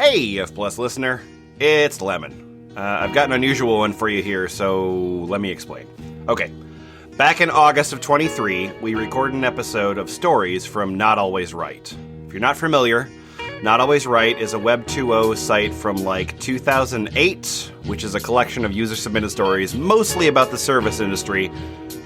Hey, F Plus listener, it's Lemon. I've got an unusual one for you here, so let me explain. Okay, back in August of 23, we recorded an episode of Stories from Not Always Right. If you're not familiar, Not Always Right is a Web 2.0 site from like 2008, which is a collection of user-submitted stories mostly about the service industry,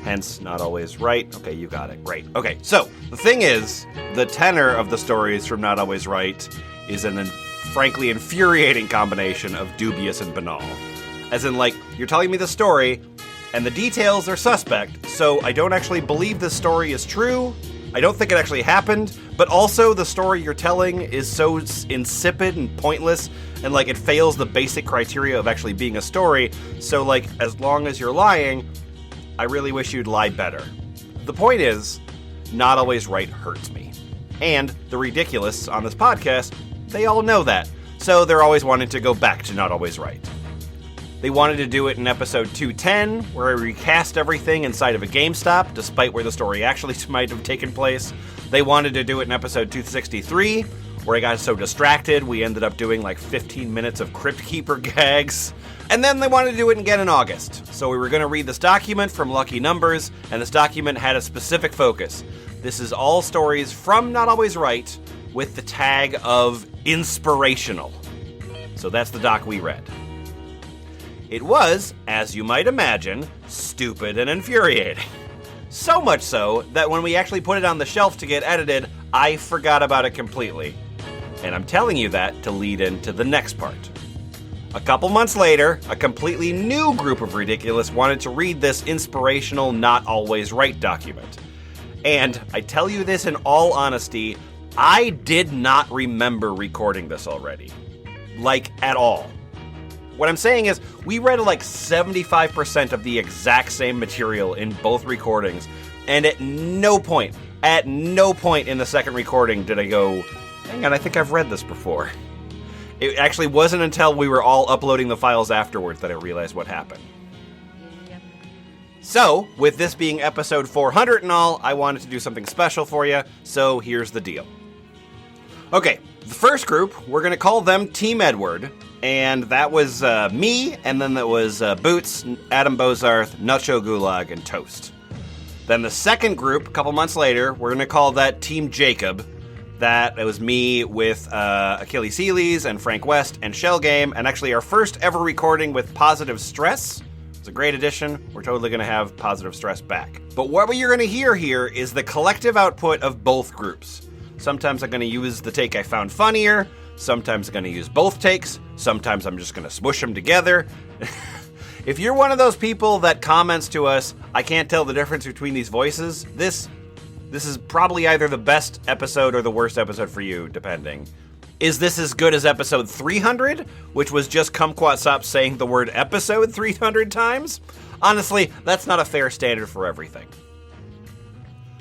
hence Not Always Right. Okay, you got it. Right. Okay, so the thing is, the tenor of the stories from Not Always Right is an frankly infuriating combination of dubious and banal. As in, like, you're telling me the story, and the details are suspect, so I don't actually believe this story is true. I don't think it actually happened, but also the story you're telling is so insipid and pointless, and, like, it fails the basic criteria of actually being a story, so, like, as long as you're lying, I really wish you'd lie better. The point is, Not Always Right hurts me. And the ridiculists on this podcast, they all know that, so they're always wanting to go back to Not Always Right. They wanted to do it in episode 210, where I recast everything inside of a GameStop, despite where the story actually might have taken place. They wanted to do it in episode 263, where I got so distracted, we ended up doing like 15 minutes of Crypt Keeper gags. And then they wanted to do it again in August. So we were going to read this document from Lucky Numbers, and this document had a specific focus. This is all stories from Not Always Right, with the tag of Inspirational. So that's the doc we read. It was, as you might imagine, stupid and infuriating. So much so that when we actually put it on the shelf to get edited, I forgot about it completely. And I'm telling you that to lead into the next part. A couple months later, a completely new group of ridiculists wanted to read this inspirational Not Always Right document. And I tell you this in all honesty, I did not remember recording this already. Like, at all. What I'm saying is, we read like 75% of the exact same material in both recordings, and at no point in the second recording did I go, hang on, I think I've read this before. It actually wasn't until we were all uploading the files afterwards that I realized what happened. So, with this being episode 400 and all, I wanted to do something special for you, so here's the deal. Okay, the first group, we're going to call them Team Edward, and that was me, and then that was Boots, Adam Bozarth, Nacho Gulag, and Toast. Then the second group, a couple months later, we're going to call that Team Jacob. That was me with Achilles Healy's and Frank West and Shell Game, and actually our first ever recording with Positive Stress. It's a great addition. We're totally going to have Positive Stress back. But what you're going to hear here is the collective output of both groups. Sometimes I'm going to use the take I found funnier. Sometimes I'm going to use both takes. Sometimes I'm just going to smush them together. If you're one of those people that comments to us, I can't tell the difference between these voices, this is probably either the best episode or the worst episode for you, depending. Is this as good as episode 300, which was just Kumquat saying the word episode 300 times? Honestly, that's not a fair standard for everything.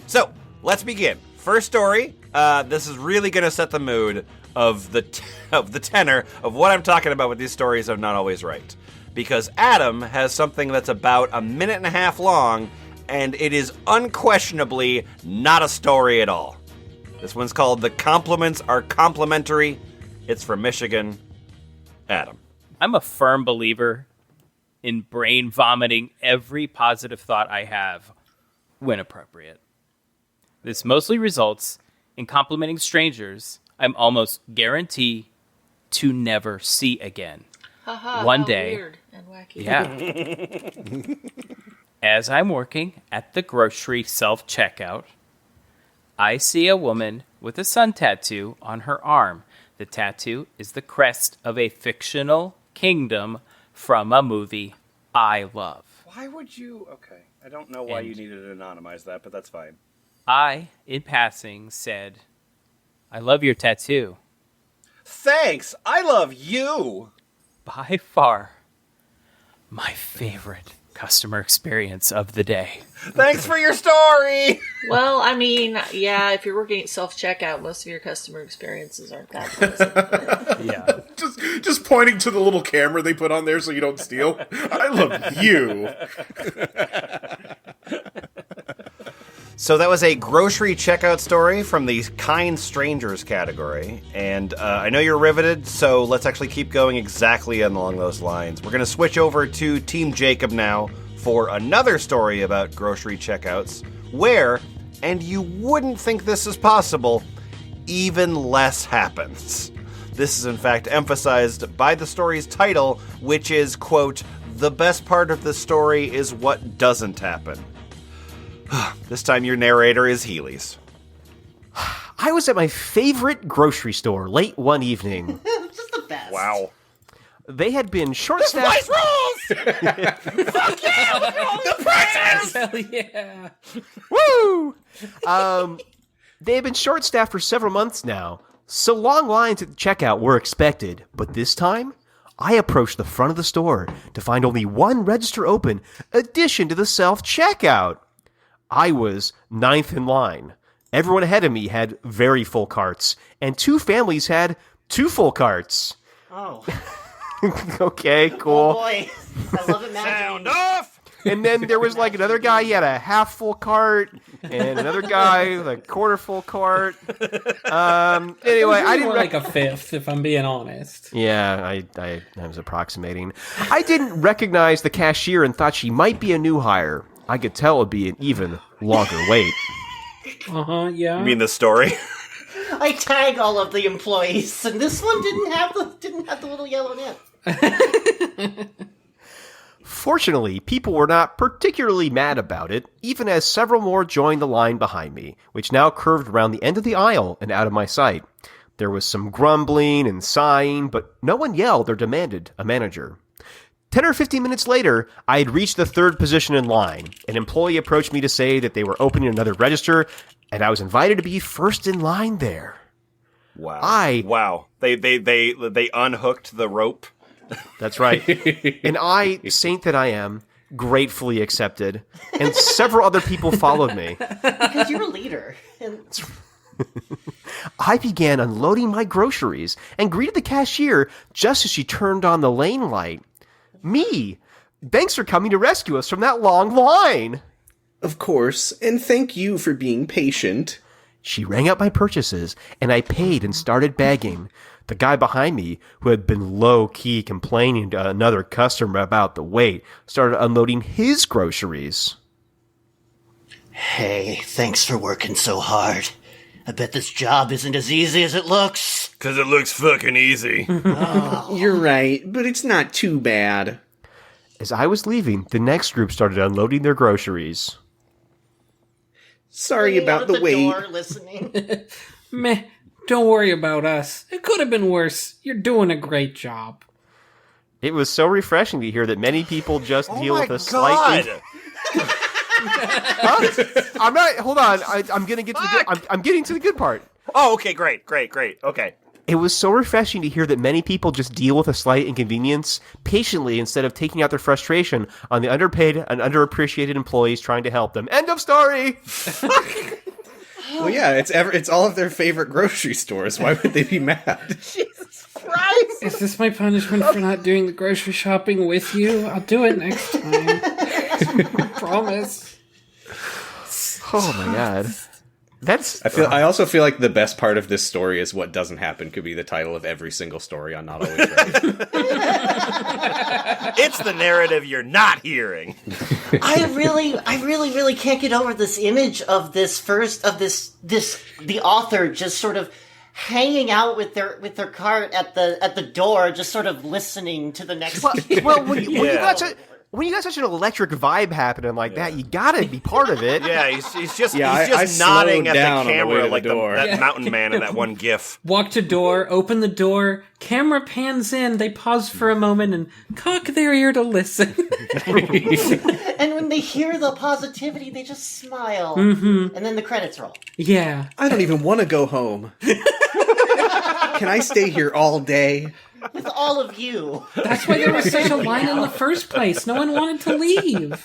So, let's begin. First story. This is really going to set the mood of the tenor of what I'm talking about with these stories of Not Always Right. Because Adam has something that's about a minute and a half long, and it is unquestionably not a story at all. This one's called The Compliments Are Complimentary. It's from Michigan. Adam. I'm a firm believer in brain vomiting every positive thought I have when appropriate. This mostly results in complimenting strangers I'm almost guaranteed to never see again. One day, weird and wacky. Yeah. As I'm working at the grocery self-checkout, I see a woman with a sun tattoo on her arm. The tattoo is the crest of a fictional kingdom from a movie I love. Why would you? Okay, I don't know why you needed to anonymize that, but that's fine. I, in passing, said, I love your tattoo. Thanks! I love you! By far, my favorite customer experience of the day. Thanks for your story! Well, I mean, yeah, if you're working at self-checkout, most of your customer experiences aren't that pleasant. Yeah. Just pointing to the little camera they put on there so you don't steal. I love you. So that was a grocery checkout story from the Kind Strangers category. And I know you're riveted, so let's actually keep going exactly along those lines. We're going to switch over to Team Jacob now for another story about grocery checkouts where, and you wouldn't think this is possible, even less happens. This is in fact emphasized by the story's title, which is, quote, "The best part of the story is what doesn't happen." This time your narrator is Healy's. I was at my favorite grocery store late one evening. Just the best. Wow. They had been short-staffed... rules! Fuck yeah! The prices! Hell yeah. Woo! They had been short-staffed for several months now, so long lines at the checkout were expected. But this time, I approached the front of the store to find only one register open, addition to the self-checkout. I was ninth in line. Everyone ahead of me had very full carts, and two families had two full carts. Oh. Okay, cool. Oh boy. I love imagining. Sound off! And then there was like another guy, he had a half full cart, and another guy with a quarter full cart. Anyway, I didn't more like a fifth, if I'm being honest. Yeah, I was approximating. I didn't recognize the cashier and thought she might be a new hire. I could tell it would be an even longer wait. Yeah. You mean the story? I tag all of the employees, and this one didn't have the little yellow nip. Fortunately, people were not particularly mad about it, even as several more joined the line behind me, which now curved around the end of the aisle and out of my sight. There was some grumbling and sighing, but no one yelled or demanded a manager. 10 or 15 minutes later, I had reached the third position in line. An employee approached me to say that they were opening another register, and I was invited to be first in line there. Wow. Wow. They unhooked the rope. That's right. And I, saint that I am, gratefully accepted, and several other people followed me. Because you're a leader. And I began unloading my groceries and greeted the cashier just as she turned on the lane light. Me! Thanks for coming to rescue us from that long line! Of course, and thank you for being patient. She rang up my purchases, and I paid and started bagging. The guy behind me, who had been low-key complaining to another customer about the wait, started unloading his groceries. hey, thanks for working so hard. I bet this job isn't as easy as it looks. 'Cause it looks fucking easy. You're right, but it's not too bad. As I was leaving, the next group started unloading their groceries. Sorry Hanging out about at the wait. door, listening. Meh, don't worry about us. It could have been worse. You're doing a great job. It was so refreshing to hear that many people just deal with a slight... Huh? I'm not... Hold on. I'm gonna get to the good... I'm getting to the good part. Oh, okay, great. Okay. It was so refreshing to hear that many people just deal with a slight inconvenience patiently instead of taking out their frustration on the underpaid and underappreciated employees trying to help them. End of story! Well, yeah, it's all of their favorite grocery stores. Why would they be mad? Jesus Christ! Is this my punishment for not doing the grocery shopping with you? I'll do it next time. I promise. Oh my god. That's... I also feel like the best part of this story is what doesn't happen could be the title of every single story on Not Always Right. It's the narrative you're not hearing. I really can't get over this image of the author just sort of hanging out with their cart at the door, just sort of listening to the next. Well, when you got such an electric vibe happening like that, you gotta be part of it. Yeah, he's just I nodding slowed at down the on the way camera to the like door. that mountain man in that one gif. Walk to door, open the door, camera pans in, they pause for a moment and cock their ear to listen. And when they hear the positivity, they just smile, and then the credits roll. Yeah. I don't even want to go home. Can I stay here all day? With all of you. That's why there was such a line in the first place. No one wanted to leave.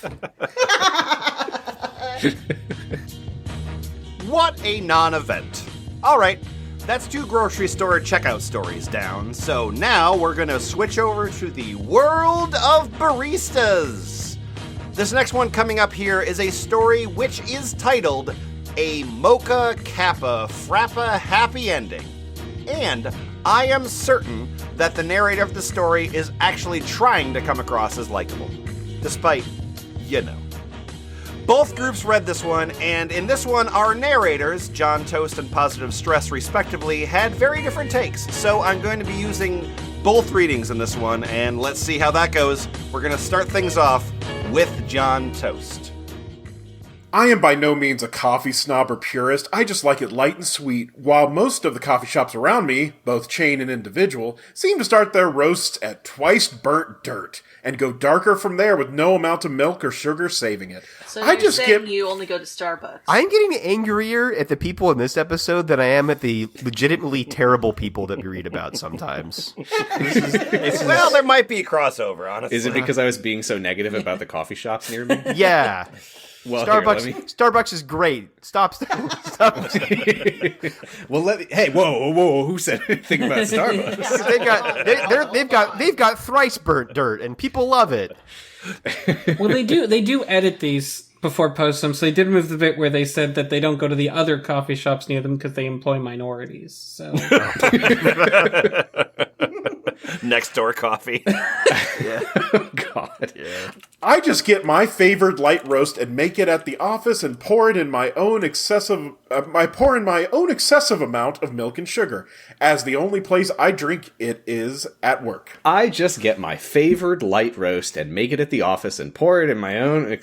What a non-event. All right, that's 2 grocery store checkout stories down. So now we're going to switch over to the world of baristas. This next one coming up here is a story which is titled A Mocha Kappa Frappa Happy Ending. And I am certain that the narrator of the story is actually trying to come across as likable. Despite, Both groups read this one, and in this one, our narrators, John Toast and Positive Stress respectively, had very different takes. So I'm going to be using both readings in this one, and let's see how that goes. We're going to start things off with John Toast. I am by no means a coffee snob or purist. I just like it light and sweet, while most of the coffee shops around me, both chain and individual, seem to start their roasts at twice burnt dirt and go darker from there with no amount of milk or sugar saving it. So you only go to Starbucks. I'm getting angrier at the people in this episode than I am at the legitimately terrible people that we read about sometimes. Well, there might be a crossover, honestly. Is it because I was being so negative about the coffee shops near me? Yeah. Well, Starbucks is great. Stop. Well, hey, whoa! Who said anything about Starbucks? they've got thrice burnt dirt, and people love it. Well, they do edit these before post them, so they did move the bit where they said that they don't go to the other coffee shops near them because they employ minorities. So next door coffee. Yeah. Oh, God. Yeah. I just get my favored light roast and make it at the office and pour in my own excessive amount of milk and sugar, as the only place I drink it is at work. I just get my favored light roast and make it at the office and pour it in my own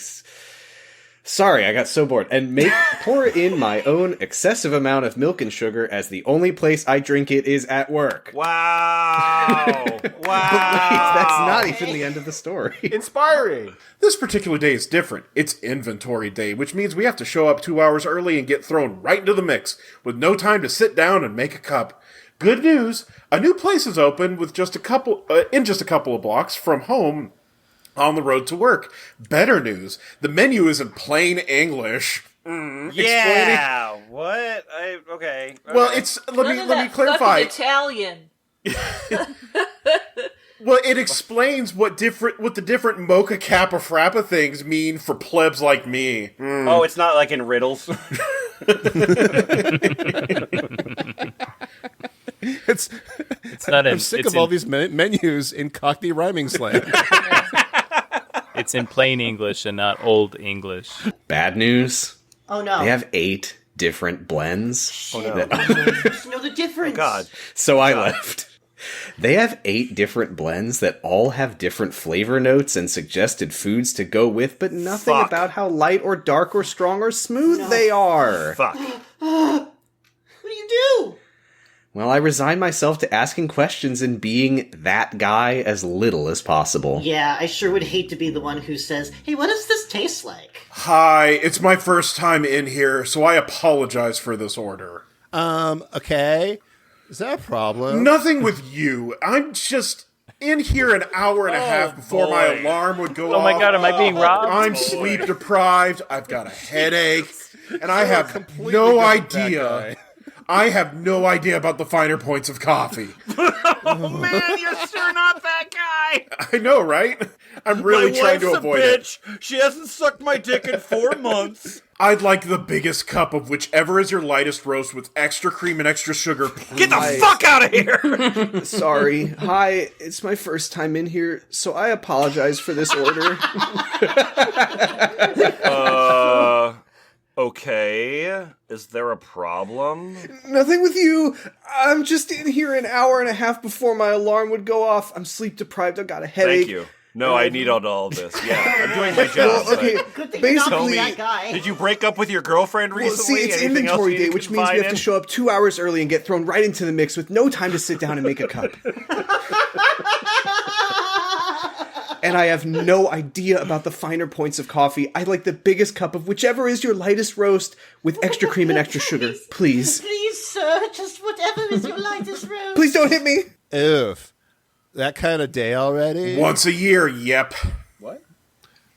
Sorry, I got so bored. And pour in my own excessive amount of milk and sugar, as the only place I drink it is at work. Wow. Wow. Wait, that's not even the end of the story. Inspiring. This particular day is different. It's inventory day, which means we have to show up 2 hours early and get thrown right into the mix, with no time to sit down and make a cup. Good news, a new place is open with just a couple of blocks from home, on the road to work. Better news, the menu is in plain English. Yeah. What? Okay. Well, it's let me clarify. Italian. Well, it explains what the different mocha kappa frappa things mean for plebs like me. Oh, it's not like in riddles. It's not I'm sick of all these menus in Cockney rhyming slang. It's in plain English and not old English. Bad news. Oh, no. They have 8 different blends. Oh, no. Know the difference. Oh, God. So I left. They have 8 different blends that all have different flavor notes and suggested foods to go with, but nothing Fuck. about how light or dark or strong or smooth they are. Fuck. What do you do? Well, I resign myself to asking questions and being that guy as little as possible. Yeah, I sure would hate to be the one who says, hey, what does this taste like? Hi, it's my first time in here, so I apologize for this order. Okay. Is that a problem? Nothing with you. I'm just in here an hour and a half before my alarm would go off. Oh my God, am I being robbed? I'm sleep deprived. I've got a headache, and I have no idea. I have no idea about the finer points of coffee. Oh, man, you're sure not that guy. I know, right? I'm really trying to avoid it. She hasn't sucked my dick in 4 months. I'd like the biggest cup of whichever is your lightest roast with extra cream and extra sugar. Get the fuck out of here. Sorry. Hi, it's my first time in here, so I apologize for this order. Okay. Is there a problem? Nothing with you. I'm just in here an hour and a half before my alarm would go off. I'm sleep deprived. I've got a headache. Thank you. No, I need all of this. Yeah, I'm doing my job. Well, okay, Good thing you're not basically, that guy. Did you break up with your girlfriend well, recently? see, it's Anything else inventory you day, need to which means we confide have to in? show up 2 hours early and get thrown right into the mix with no time to sit down and make a cup. And I have no idea about the finer points of coffee. I like the biggest cup of whichever is your lightest roast with extra cream and extra sugar. Please. Please, sir, just whatever is your lightest roast. Please don't hit me. Oof. That kind of day already? Once a year, yep.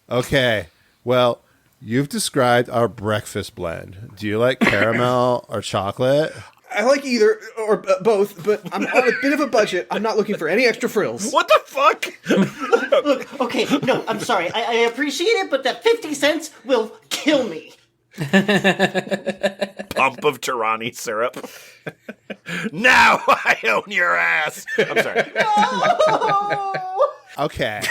Okay. Well, you've described our breakfast blend. Do you like caramel or chocolate? I like either or both, but I'm on a bit of a budget. I'm not looking for any extra frills. What the fuck? Look, okay, no, I'm sorry. I appreciate it, but that 50 cents will kill me. Pump of Tirani syrup. Now I own your ass. I'm sorry. Okay.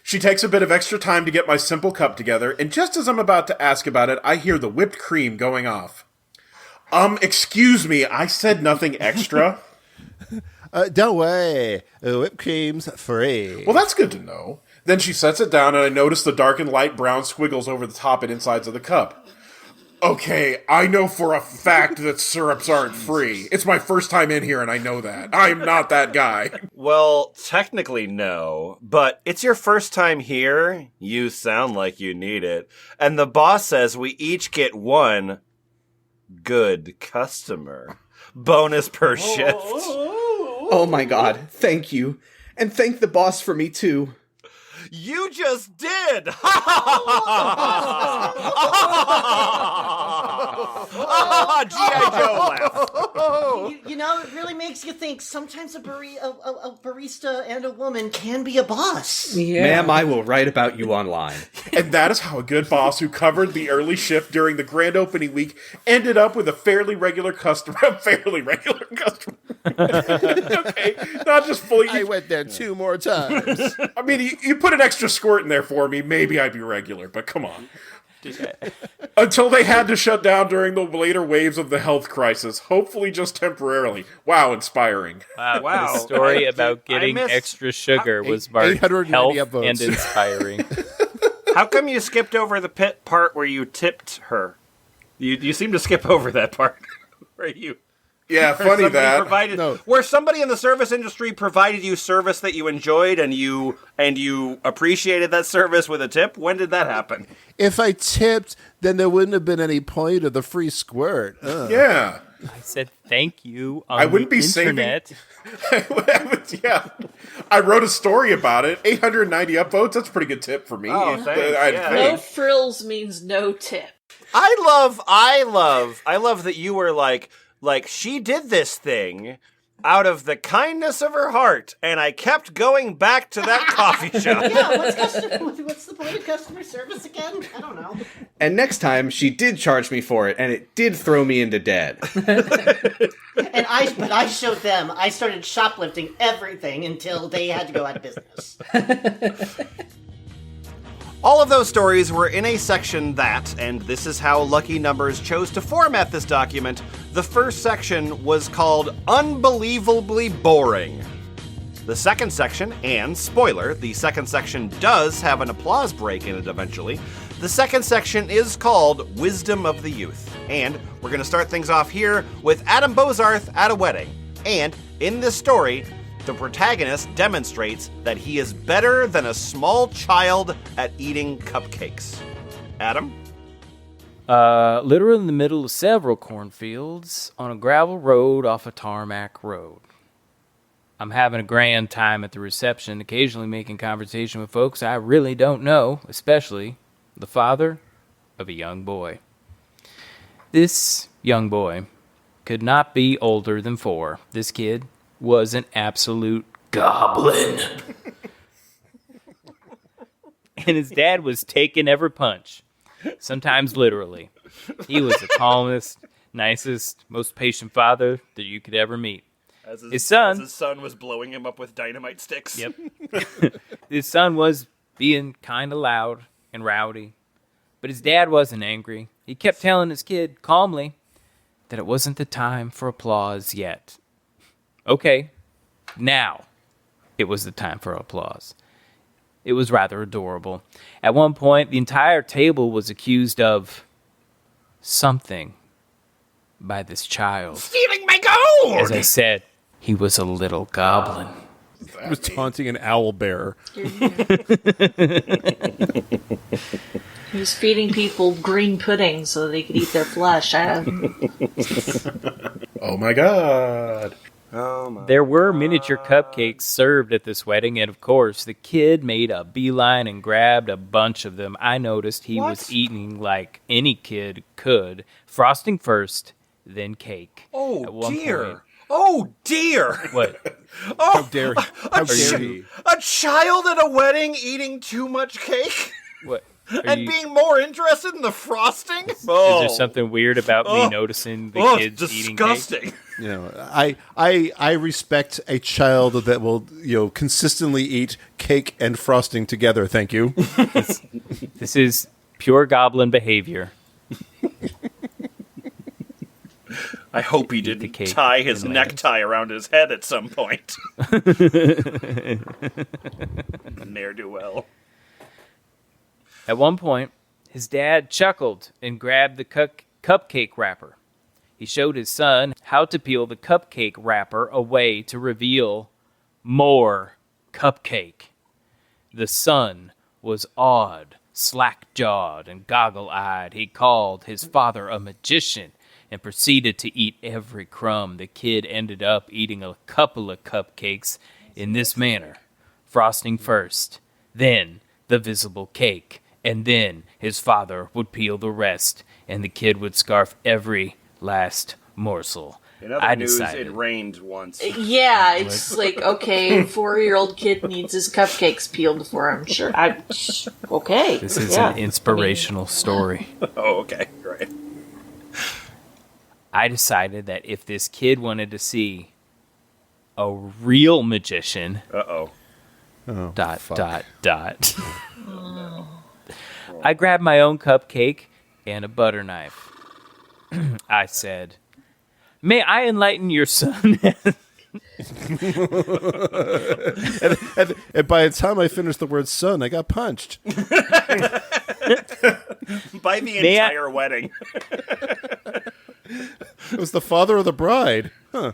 She takes a bit of extra time to get my simple cup together, and just as I'm about to ask about it, I hear the whipped cream going off. Excuse me, I said nothing extra. Don't worry. Whipped cream's free. Well, that's good to know. Then she sets it down, and I notice the dark and light brown squiggles over the top and insides of the cup. Okay, I know for a fact that syrups aren't free. It's my first time in here, and I know that. I'm not that guy. Well, technically no, but it's your first time here. You sound like you need it. And the boss says we each get one good customer. Bonus per shift. Oh my god, thank you. And thank the boss for me, too. You just did! G.I. Joe laugh. You know, it really makes you think sometimes a barista and a woman can be a boss. Yeah. Ma'am, I will write about you online. And that is how a good boss who covered the early shift during the grand opening week ended up with a fairly regular customer. Okay, not just fully. I went there 2 more times. I mean, you put an extra squirt in there for me, maybe I'd be regular, but come on. Until they had to shut down during the later waves of the health crisis, hopefully just temporarily. Wow, inspiring. Wow. The story about getting extra sugar was marked 890 health upvotes. and inspiring. How come you skipped over the part where you tipped her? You seem to skip over that part. Where you... Yeah, funny somebody that. provided, No. where somebody in the service industry provided you service that you enjoyed and you appreciated that service with a tip. When did that happen? If I tipped, then there wouldn't have been any point of the free squirt. Yeah. I said thank you on I wouldn't the be saving- internet. Yeah. I wrote a story about it. 890 upvotes, that's a pretty good tip for me. Oh, thanks, I'd yeah. think. No frills means no tip. I love that you were like she did this thing out of the kindness of her heart, and I kept going back to that coffee shop. Yeah, what's the point of customer service again? I don't know. And next time, she did charge me for it, and it did throw me into debt. But I showed them. I started shoplifting everything until they had to go out of business. All of those stories were in a section that, and this is how Lucky Numbers chose to format this document, the first section was called Unbelievably Boring. The second section, and spoiler, the second section does have an applause break in it eventually, the second section is called Wisdom of the Youth. And we're going to start things off here with Adam Bozarth at a wedding. And in this story, the protagonist demonstrates that he is better than a small child at eating cupcakes. Adam? Literally in the middle of several cornfields on a gravel road off a tarmac road. I'm having a grand time at the reception, occasionally making conversation with folks I really don't know, especially the father of a young boy. This young boy could not be older than 4. This kid was an absolute goblin. And his dad was taking every punch, sometimes literally. He was the calmest, nicest, most patient father that you could ever meet. As His son was blowing him up with dynamite sticks. Yep. His son was being kind of loud and rowdy, but his dad wasn't angry. He kept telling his kid calmly that it wasn't the time for applause yet. Okay, now it was the time for applause. It was rather adorable. At one point, the entire table was accused of something by this child. Stealing my gold! As I said, he was a little goblin. He was taunting an owl bear. He was feeding people green pudding so they could eat their flesh. Oh my god. There were miniature cupcakes served at this wedding, and of course, the kid made a beeline and grabbed a bunch of them. I noticed he was eating like any kid could, frosting first, then cake. At Oh one dear! point- Oh dear! What? How dare A he? child at a wedding eating too much cake What? Are and you- being more interested in the frosting. Is there something weird about me noticing the kids eating cake? disgusting. You know, I respect a child that will, consistently eat cake and frosting together. Thank you. This is pure goblin behavior. I hope he the didn't cake tie his and necktie around his head at some point. Ne'er do well. At one point, his dad chuckled and grabbed the cupcake wrapper. He showed his son how to peel the cupcake wrapper away to reveal more cupcake. The son was awed, slack-jawed, and goggle-eyed. He called his father a magician and proceeded to eat every crumb. The kid ended up eating a couple of cupcakes in this manner. Frosting first, then the visible cake, and then his father would peel the rest, and the kid would scarf every last morsel. In other I news, decided. it rained once. Yeah, it's like, okay, 4-year-old kid needs his cupcakes peeled for him. Sure. Okay. This is yeah. an inspirational story. Oh, okay, right. I decided that if this kid wanted to see a real magician, Uh-oh. dot. I grabbed my own cupcake and a butter knife. I said, "May I enlighten your son?" And by the time I finished the word son, I got punched. By the May I- entire wedding. It was the father of the bride. Huh.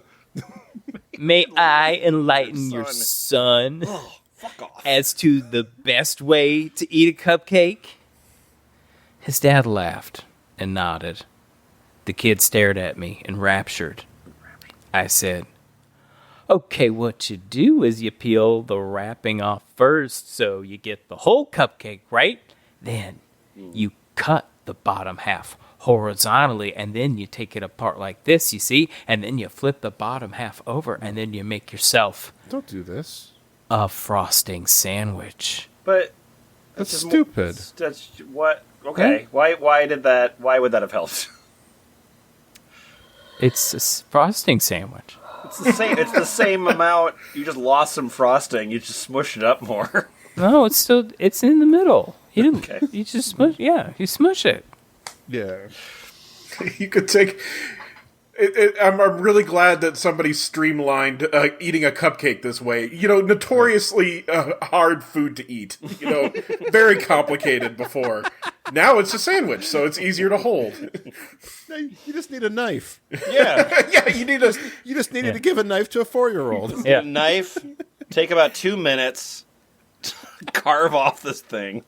May I enlighten your son Fuck off. as to the best way to eat a cupcake? His dad laughed and nodded. The kid stared at me, enraptured. I said, "Okay, what you do is you peel the wrapping off first so you get the whole cupcake, right? Then you cut the bottom half horizontally, and then you take it apart like this, you see? And then you flip the bottom half over, and then you make yourself Don't do this. a frosting sandwich." But That's just stupid. that's what? Okay. Why would that have helped? It's a frosting sandwich. It's the same amount. You just lost some frosting. You just smushed it up more. No, it's in the middle. You didn't, Okay. you just smush, you smush it. Yeah. You could take. I'm really glad that somebody streamlined eating a cupcake this way. Notoriously hard food to eat. Very complicated before. Now it's a sandwich, so it's easier to hold. You just need a knife. Yeah. Yeah, you need a. You just needed to give a knife to a 4-year-old. Yeah. Knife. Take about 2 minutes. Carve off this thing.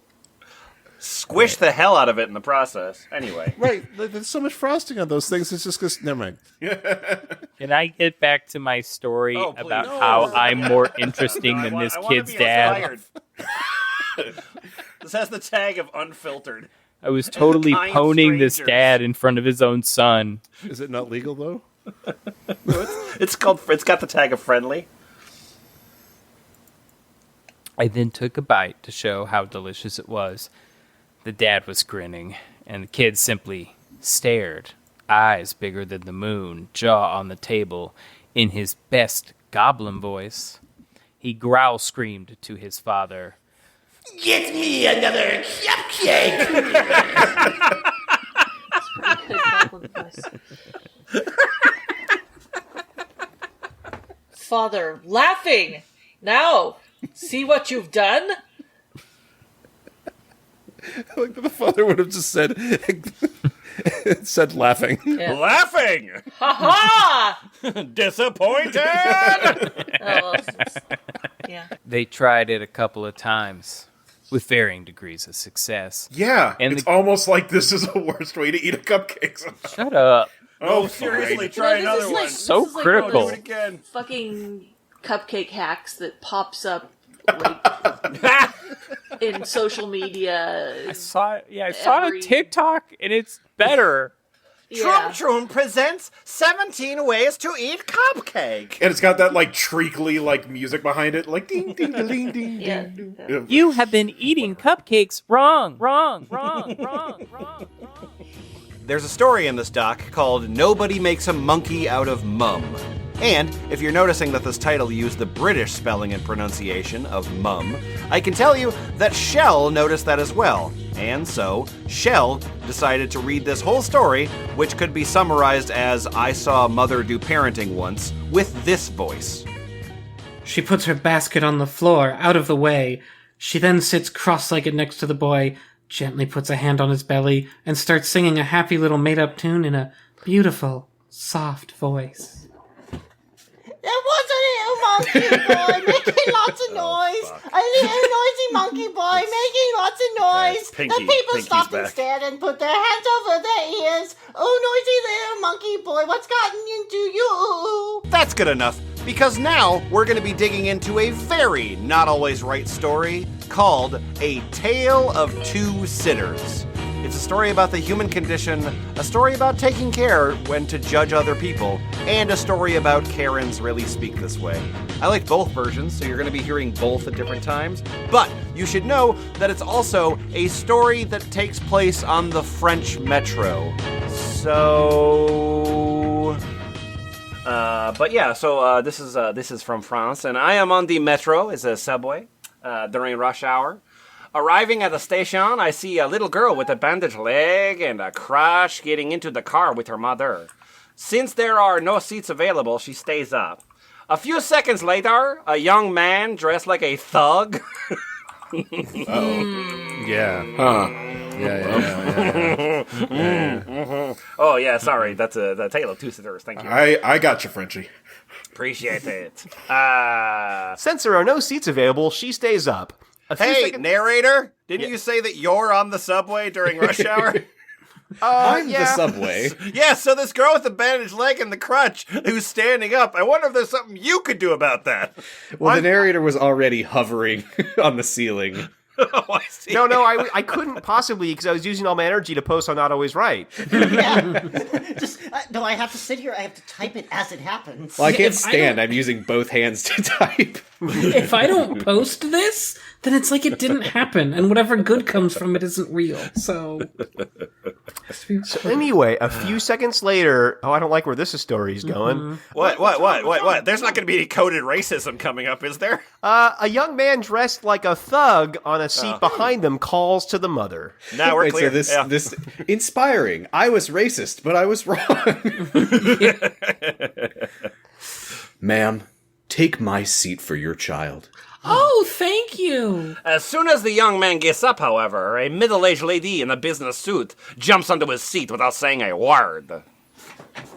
Squish the hell out of it in the process. Anyway. Right. There's so much frosting on those things. It's just because. Never mind. Can I get back to my story Oh, please. about No. how I'm more interesting than this I wanna kid's be dad? inspired. This has the tag of unfiltered. I was totally kind poning this strangers. dad in front of his own son. Is it not legal, though? It's got the tag of friendly. I then took a bite to show how delicious it was. The dad was grinning, and the kid simply stared, eyes bigger than the moon, jaw on the table, in his best goblin voice. He growl-screamed to his father, Get me another cupcake! Good goblin voice. Father, laughing! Now, see what you've done? Like the father would have just said, laughing. Yeah. Laughing! Ha ha! Disappointed! Oh, yeah. They tried it a couple of times, with varying degrees of success. Yeah, And it's almost like this is the worst way to eat a cupcake. Shut up. Oh, seriously, fine. try No, another this is one. like- So this is like critical. one of those Again. fucking cupcake hacks that pops up like in social media. I saw it on Every- TikTok, and it's better. Yeah. Troom presents 17 ways to eat cupcake. And it's got that like treacly like music behind it, like ding ding ding ding ding. Yeah. ding. You have been eating cupcakes wrong. There's a story in this doc called Nobody Makes a Monkey Out of Mum. And if you're noticing that this title used the British spelling and pronunciation of mum, I can tell you that Shell noticed that as well. And so, Shell decided to read this whole story, which could be summarized as I saw a mother do parenting once, with this voice. She puts her basket on the floor, out of the way. She then sits cross-legged next to the boy, gently puts a hand on his belly, and starts singing a happy little made-up tune in a beautiful, soft voice. There was a little monkey boy making lots of noise. A little noisy monkey boy making lots of noise. Pinky- The people Pinky's stopped back. instead and put their hands over their ears. Oh, noisy little monkey boy, what's gotten into you? That's good enough, because now we're going to be digging into a very not always right story called A Tale of Two Sitters. It's a story about the human condition, a story about taking care when to judge other people, and a story about Karens really speak this way. I like both versions, so you're going to be hearing both at different times, but you should know that it's also a story that takes place on the French metro. So... this is from France, and I am on the metro, it's a subway, during rush hour. Arriving at the station, I see a little girl with a bandaged leg and a crush getting into the car with her mother. Since there are no seats available, she stays up. A few seconds later, a young man dressed like a thug. Yeah. Oh yeah, sorry, that's the Tale of Two Sitters. Thank you. I got you, Frenchie. Appreciate it. Since there are no seats available, she stays up. A few Hey, seconds- narrator, didn't you say that you're on the subway during rush hour? I'm the subway. Yeah, so this girl with the bandaged leg and the crutch who's standing up, I wonder if there's something you could do about that. Well, the narrator was already hovering on the ceiling. Oh, I see. No, I couldn't possibly because I was using all my energy to post on Not Always Right. Just, no, I have to sit here. I have to type it as it happens. Well, I can't If I stand. don't- I'm using both hands to type. If I don't post this, then it's like it didn't happen, and whatever good comes from it isn't real. So Anyway, a few seconds later, I don't like where this story's going. What? There's not going to be any coded racism coming up, is there? A young man dressed like a thug on a seat behind them calls to the mother. Now we're Wait, clear. so this inspiring. I was racist, but I was wrong. Ma'am, take my seat for your child. oh, thank you. As soon as the young man gets up, however, a middle-aged lady in a business suit jumps onto his seat without saying a word.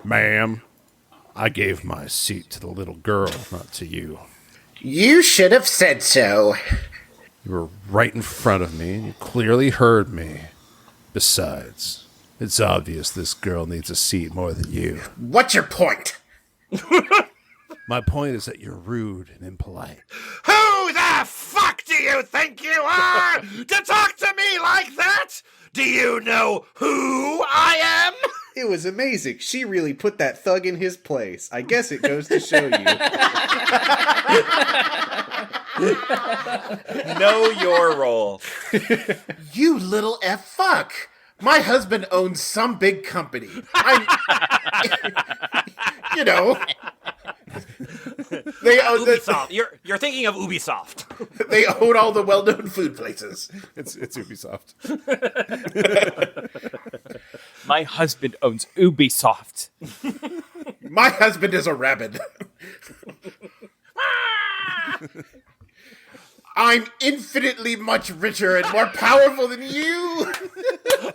Ma'am, I gave my seat to the little girl, not to you. You should have said so. You were right in front of me, and you clearly heard me. Besides, it's obvious this girl needs a seat more than you. What's your point? My point is that you're rude and impolite. Who the fuck do you think you are to talk to me like that? Do you know who I am? It was amazing. She really put that thug in his place. I guess it goes to show you. Know your role. You little fuck. My husband owns some big company. You know. They own Ubisoft. You're thinking of Ubisoft. They own all the well-known food places. It's Ubisoft. My husband owns Ubisoft. My husband is a rabbit. I'm infinitely much richer and more powerful than you.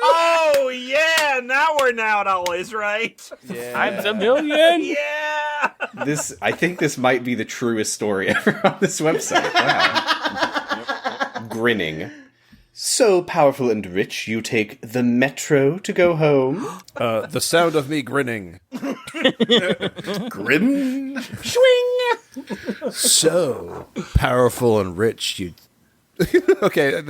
Oh, yeah. Now we're not always right. Times a million. Yeah. I think this might be the truest story ever on this website. Wow. Grinning. So powerful and rich, you take the metro to go home? The sound of me grinning. Grin. Swing. So powerful and rich, you Okay,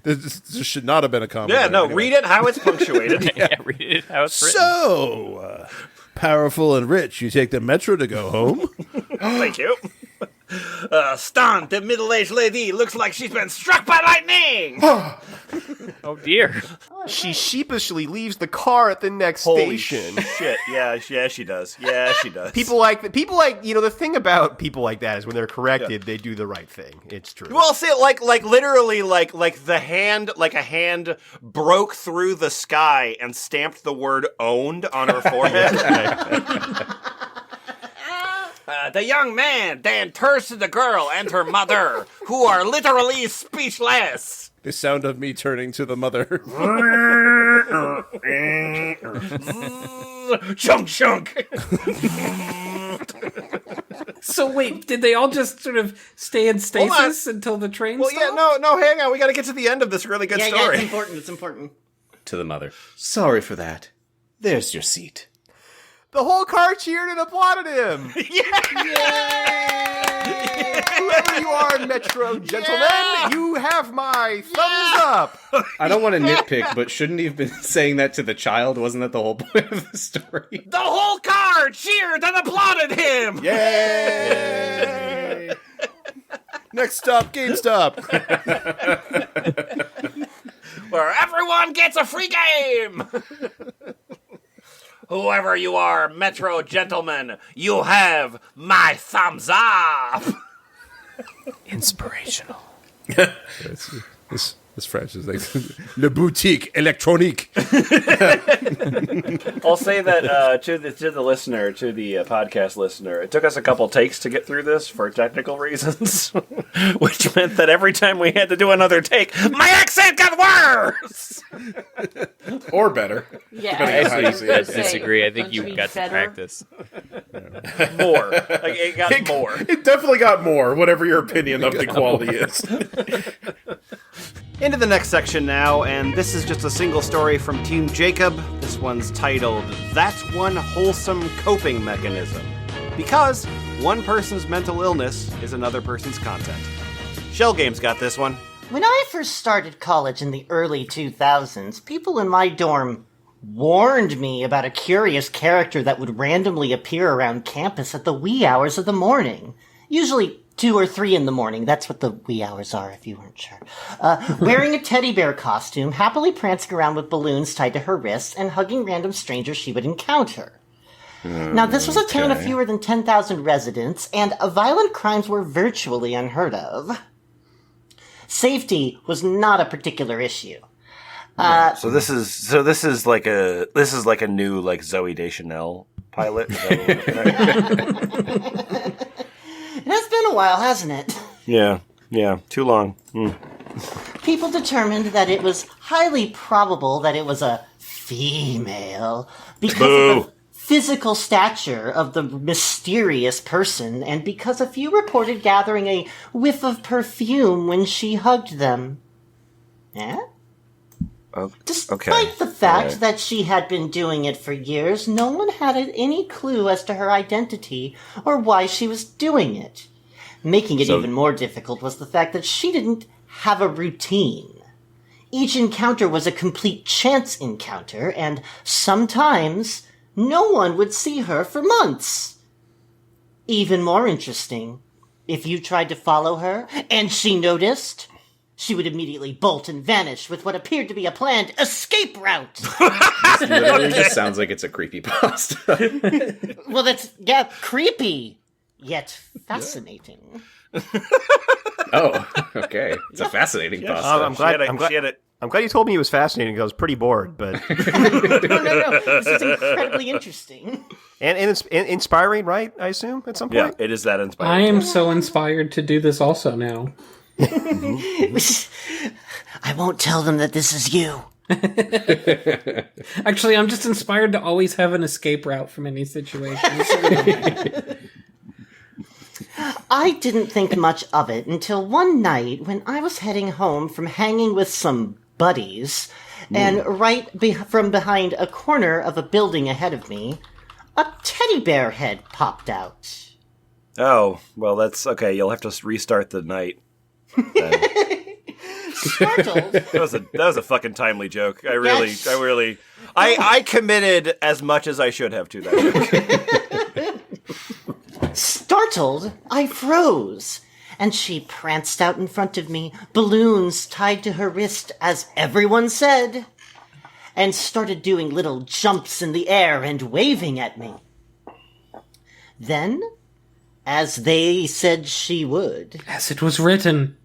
this should not have been a comment. Yeah, no, read it how it's punctuated. Yeah, read it how it's written. So, powerful and rich, you take the metro to go home? Thank you. Stunned, the middle-aged lady looks like she's been struck by lightning. Oh dear. She sheepishly leaves the car at the next Holy station. shit! Yeah, she does. Yeah, she does. People like the thing about people like that is when they're corrected, they do the right thing. It's true. Well, see, like literally, like a hand broke through the sky and stamped the word "owned" on her forehead. The young man then turns to the girl and her mother, who are literally speechless. The sound of me turning to the mother. Chunk, chunk. So wait, did they all just sort of stay in stasis until the train Well, stopped? yeah, no, hang on. We got to get to the end of this really good Yeah, story. it's important. It's important. To the mother. Sorry for that. There's your seat. The whole car cheered and applauded him. Whoever you are, Metro gentlemen, you have my thumbs up. I don't want to nitpick, but shouldn't he have been saying that to the child? Wasn't that the whole point of the story? The whole car cheered and applauded him. Yay! Next stop, GameStop. Where everyone gets a free game. Whoever you are, Metro gentlemen, you have my thumbs up. Inspirational. This French is like Le Boutique Électronique. I'll say that to the listener, to the podcast listener, it took us a couple takes to get through this for technical reasons, which meant that every time we had to do another take, my accent got worse. Or better. Yeah, Depending on how you see I it. disagree. I think you got to practice. More. Like, it got more. It definitely got more, whatever your opinion of the quality is. Into the next section now, and this is just a single story from Team Jacob. This one's titled, That's One Wholesome Coping Mechanism. Because one person's mental illness is another person's content. Shell Games got this one. When I first started college in the early 2000s, people in my dorm warned me about a curious character that would randomly appear around campus at the wee hours of the morning. Usually 2 or 3 in the morning. That's what the wee hours are, if you weren't sure. Wearing a teddy bear costume, happily prancing around with balloons tied to her wrists, and hugging random strangers she would encounter. Now, this was a town of fewer than 10,000 residents, and violent crimes were virtually unheard of. Safety was not a particular issue. So this is like a new like Zooey Deschanel pilot. Is that what we're looking at? It has been a while, hasn't it? Yeah, too long. People determined that it was highly probable that it was a female because of the physical stature of the mysterious person and because a few reported gathering a whiff of perfume when she hugged them. Yeah? Despite the fact that she had been doing it for years, no one had any clue as to her identity or why she was doing it. Making it even more difficult was the fact that she didn't have a routine. Each encounter was a complete chance encounter, and sometimes no one would see her for months. Even more interesting, if you tried to follow her and she noticed, she would immediately bolt and vanish with what appeared to be a planned escape route. This literally just sounds like it's a creepypasta. Well, that's, creepy, yet fascinating. Oh, okay. It's a fascinating pasta. I'm glad you told me it was fascinating because I was pretty bored, but No. This is incredibly interesting. and inspiring, right? I assume at some point. Yeah, it is that inspiring. I am so inspired to do this also now. I won't tell them that this is you. Actually, I'm just inspired to always have an escape route from any situation. I didn't think much of it until one night when I was heading home from hanging with some buddies, and from behind a corner of a building ahead of me, a teddy bear head popped out. Oh, well, that's okay. You'll have to restart the night. Startled, That was a fucking timely joke. I committed as much as I should have to that joke. Startled, I froze, and she pranced out in front of me, balloons tied to her wrist, as everyone said, and started doing little jumps in the air and waving at me. Then, as they said she would, As it was written.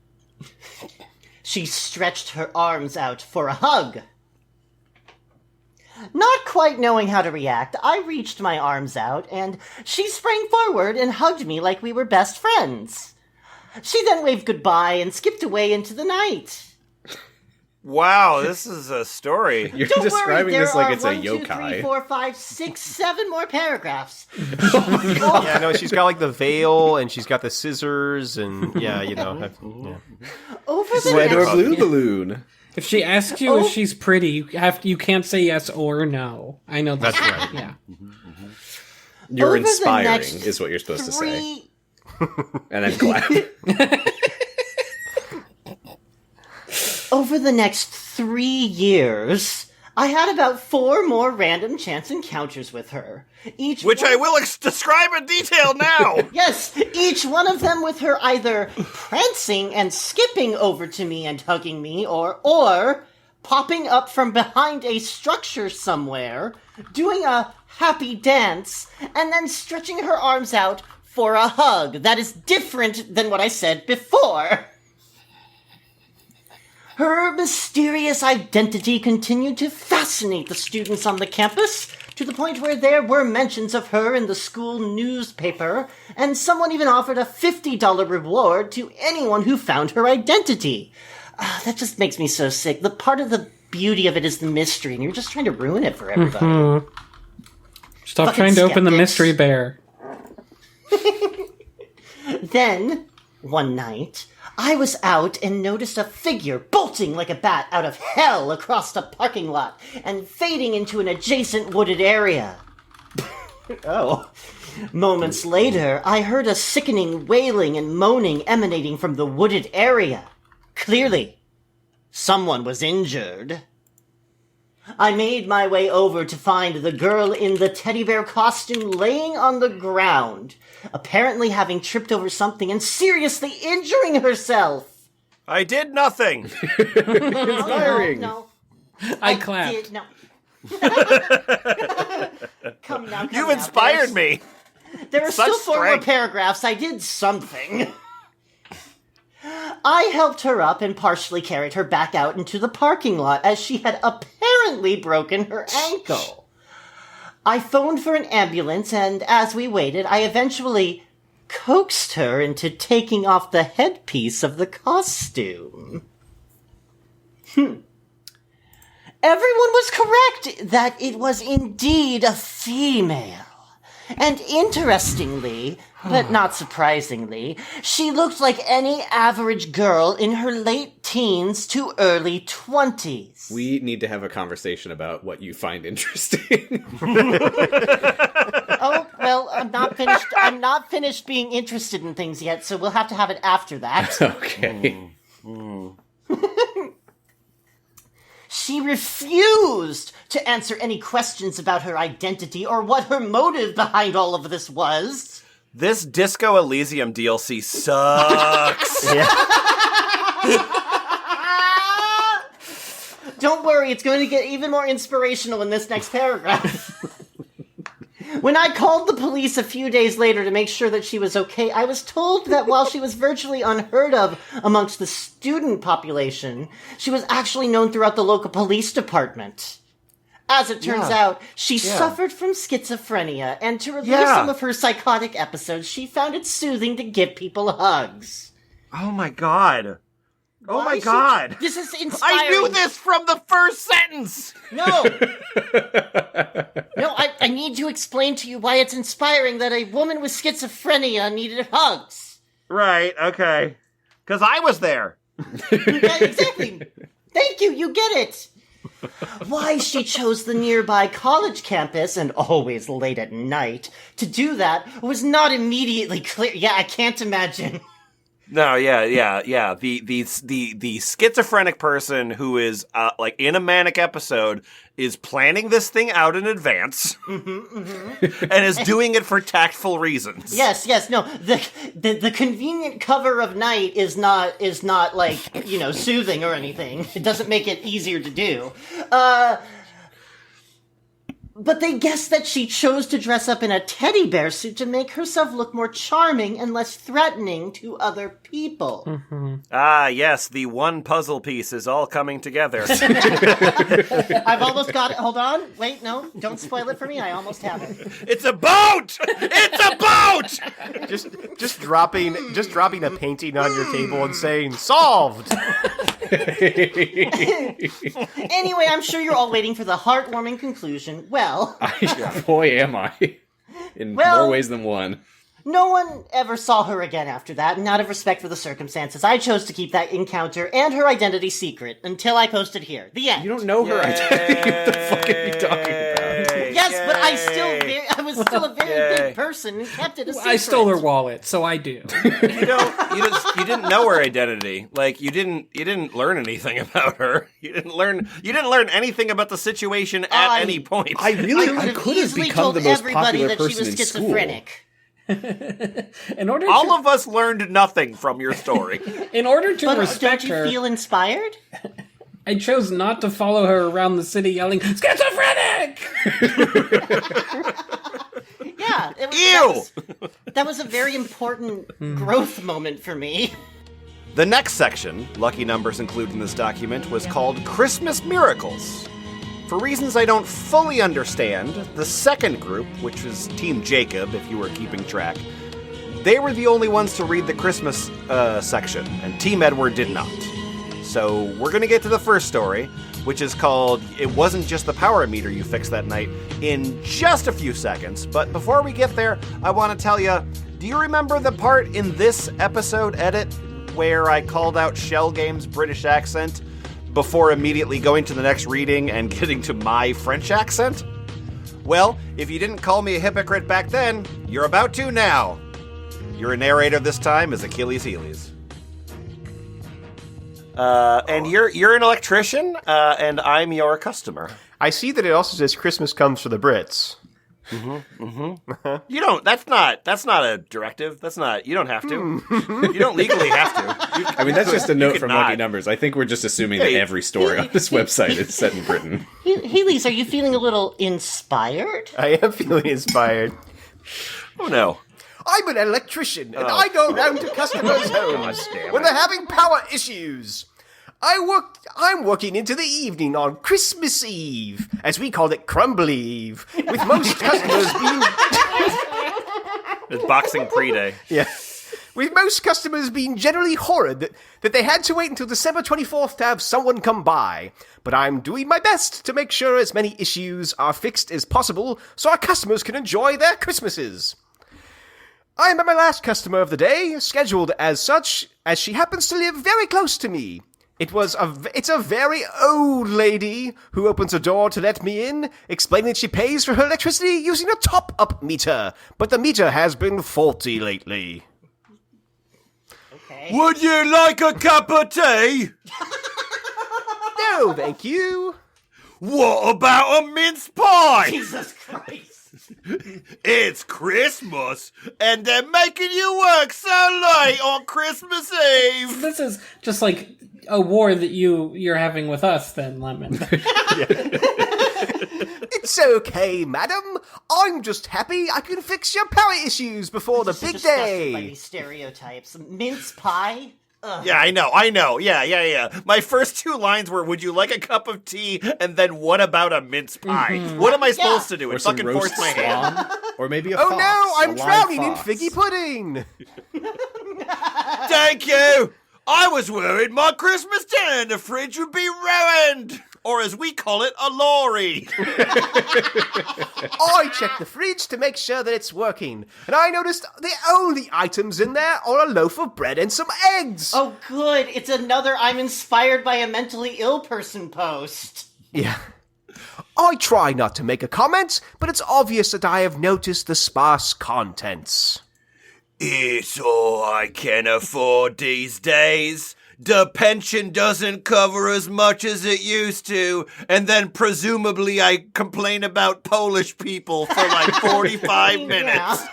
she stretched her arms out for a hug. Not quite knowing how to react, I reached my arms out, and she sprang forward and hugged me like we were best friends. She then waved goodbye and skipped away into the night. Wow, this is a story. You're Don't describing worry, this like it's a 1, 2, 3, yokai. 4, 5, 6, 7 more paragraphs. Yeah, no, she's got like the veil and she's got the scissors and yeah, you know. Over the Red or next blue balloon. If she asks you if she's pretty, you can't say yes or no. I know that's right. Yeah. You're Over the inspiring, next is what you're supposed to say. 3 And then clap. Over the next 3 years, I had about 4 more random chance encounters with her. Which I will describe in detail now. Yes, each one of them with her either prancing and skipping over to me and hugging me, or popping up from behind a structure somewhere, doing a happy dance, and then stretching her arms out for a hug. That is different than what I said before. Her mysterious identity continued to fascinate the students on the campus, to the point where there were mentions of her in the school newspaper, and someone even offered a $50 reward to anyone who found her identity. That just makes me so sick. The part of the beauty of it is the mystery, and you're just trying to ruin it for everybody. Stop Fucking trying to open the skeptics. mystery bear. Then, one night, I was out and noticed a figure bolting like a bat out of hell across the parking lot and fading into an adjacent wooded area. Oh. Moments later, I heard a sickening wailing and moaning emanating from the wooded area. Clearly, someone was injured. I made my way over to find the girl in the teddy bear costume laying on the ground, apparently having tripped over something and seriously injuring herself. I did nothing. Inspiring. No. I clapped. No. Come now. You've inspired me. There are Such still 4 more strength. paragraphs. I did something. I helped her up and partially carried her back out into the parking lot as she had apparently broken her ankle. I phoned for an ambulance, and as we waited, I eventually coaxed her into taking off the headpiece of the costume. Everyone was correct that it was indeed a female. And interestingly, but not surprisingly, she looked like any average girl in her late teens to early 20s. We need to have a conversation about what you find interesting. Oh, well, I'm not finished being interested in things yet, so we'll have to have it after that. Okay. She refused to answer any questions about her identity or what her motive behind all of this was. This Disco Elysium DLC sucks. Don't worry, it's going to get even more inspirational in this next paragraph. When I called the police a few days later to make sure that she was okay, I was told that while she was virtually unheard of amongst the student population, she was actually known throughout the local police department. As it turns out, she suffered from schizophrenia, and to relieve some of her psychotic episodes, she found it soothing to give people hugs. Oh my god. Oh my Why god. This is inspiring. I knew this from the first sentence. No! No, I need to explain to you why it's inspiring that a woman with schizophrenia needed hugs. Right, okay. Because I was there. Yeah, exactly. Thank you, you get it. Why she chose the nearby college campus, and always late at night, to do that was not immediately clear. Yeah, I can't imagine. No, yeah. The schizophrenic person who is like in a manic episode is planning this thing out in advance and is doing it for tactful reasons. Yes. No, the convenient cover of night is not like, soothing or anything. It doesn't make it easier to do. But they guess that she chose to dress up in a teddy bear suit to make herself look more charming and less threatening to other people. Ah, yes, the one puzzle piece is all coming together. I've almost got it. Hold on. Wait, no. Don't spoil it for me. I almost have it. It's a boat! It's a boat! Just dropping a painting on your table and saying, solved! Anyway, I'm sure you're all waiting for the heartwarming conclusion. Well, Boy, am I. In Well- more ways than one. no one ever saw her again after that, and out of respect for the circumstances, I chose to keep that encounter and her identity secret until I posted here. The end. You don't know her identity. What the fuck are you talking about? Yes, but I was still a very big person and kept it a secret. I stole her wallet, so I do. You didn't know her identity. Like you didn't learn anything about her. You didn't learn anything about the situation at any point. I could have easily become told the most everybody popular that person she was in school. schizophrenic. In order All to, of us learned nothing from your story. in order to But respect don't you her, feel inspired? I chose not to follow her around the city yelling, schizophrenic! Yeah. Ew! That was a very important growth moment for me. The next section, lucky numbers included in this document, was called Christmas Miracles. For reasons I don't fully understand, the second group, which was Team Jacob, if you were keeping track, they were the only ones to read the Christmas section, and Team Edward did not. So we're going to get to the first story, which is called It Wasn't Just the Power Meter You Fixed That Night, in just a few seconds. But before we get there, I want to tell you, do you remember the part in this episode edit where I called out Shell Game's British accent before immediately going to the next reading and getting to my French accent? Well, if you didn't call me a hypocrite back then, you're about to now. Your narrator this time is Achilles Healy's. And you're an electrician, and I'm your customer. I see that it also says Christmas comes for the Brits. You don't. That's not a directive. You don't have to. You don't legally have to. I mean, that's just a note could from not. Lucky Numbers. I think we're just assuming that every story on this website is set in Britain. Healy's, are you feeling a little inspired? I am feeling inspired. Oh no. I'm an electrician, and I go round to customers' homes when they're having power issues. I'm working into the evening on Christmas Eve, as we call it Crumble Eve, with most customers being... It's Boxing Pre-Day. Yeah. With most customers being generally horrid that they had to wait until December 24th to have someone come by. But I'm doing my best to make sure as many issues are fixed as possible so our customers can enjoy their Christmases. I am at my last customer of the day, scheduled as such, as she happens to live very close to me. It's a very old lady who opens a door to let me in, explaining that she pays for her electricity using a top-up meter, but the meter has been faulty lately. Okay. Would you like a cup of tea? No, thank you. What about a mince pie? Jesus Christ. It's Christmas, and they're making you work so late on Christmas Eve. This is just like a war that you're having with us, then, Lemon. It's okay, madam. I'm just happy I can fix your power issues before the big Disgusted by day. these stereotypes. Mince pie? Ugh. Yeah, I know. Yeah. My first two lines were, would you like a cup of tea? And then, what about a mince pie? What am I supposed to do? Or And some fucking roast force my hand? swan. Or maybe a Oh fox. no, I'm a live drowning in fox. figgy pudding. Thank you! I was worried my Christmas dinner in the fridge would be ruined! Or as we call it, a lorry. I checked the fridge to make sure that it's working, and I noticed the only items in there are a loaf of bread and some eggs. Oh, good. It's another I'm inspired by a mentally ill person post. Yeah. I try not to make a comment, but it's obvious that I have noticed the sparse contents. It's all I can afford these days. The pension doesn't cover as much as it used to, and then presumably I complain about Polish people for like 45 minutes.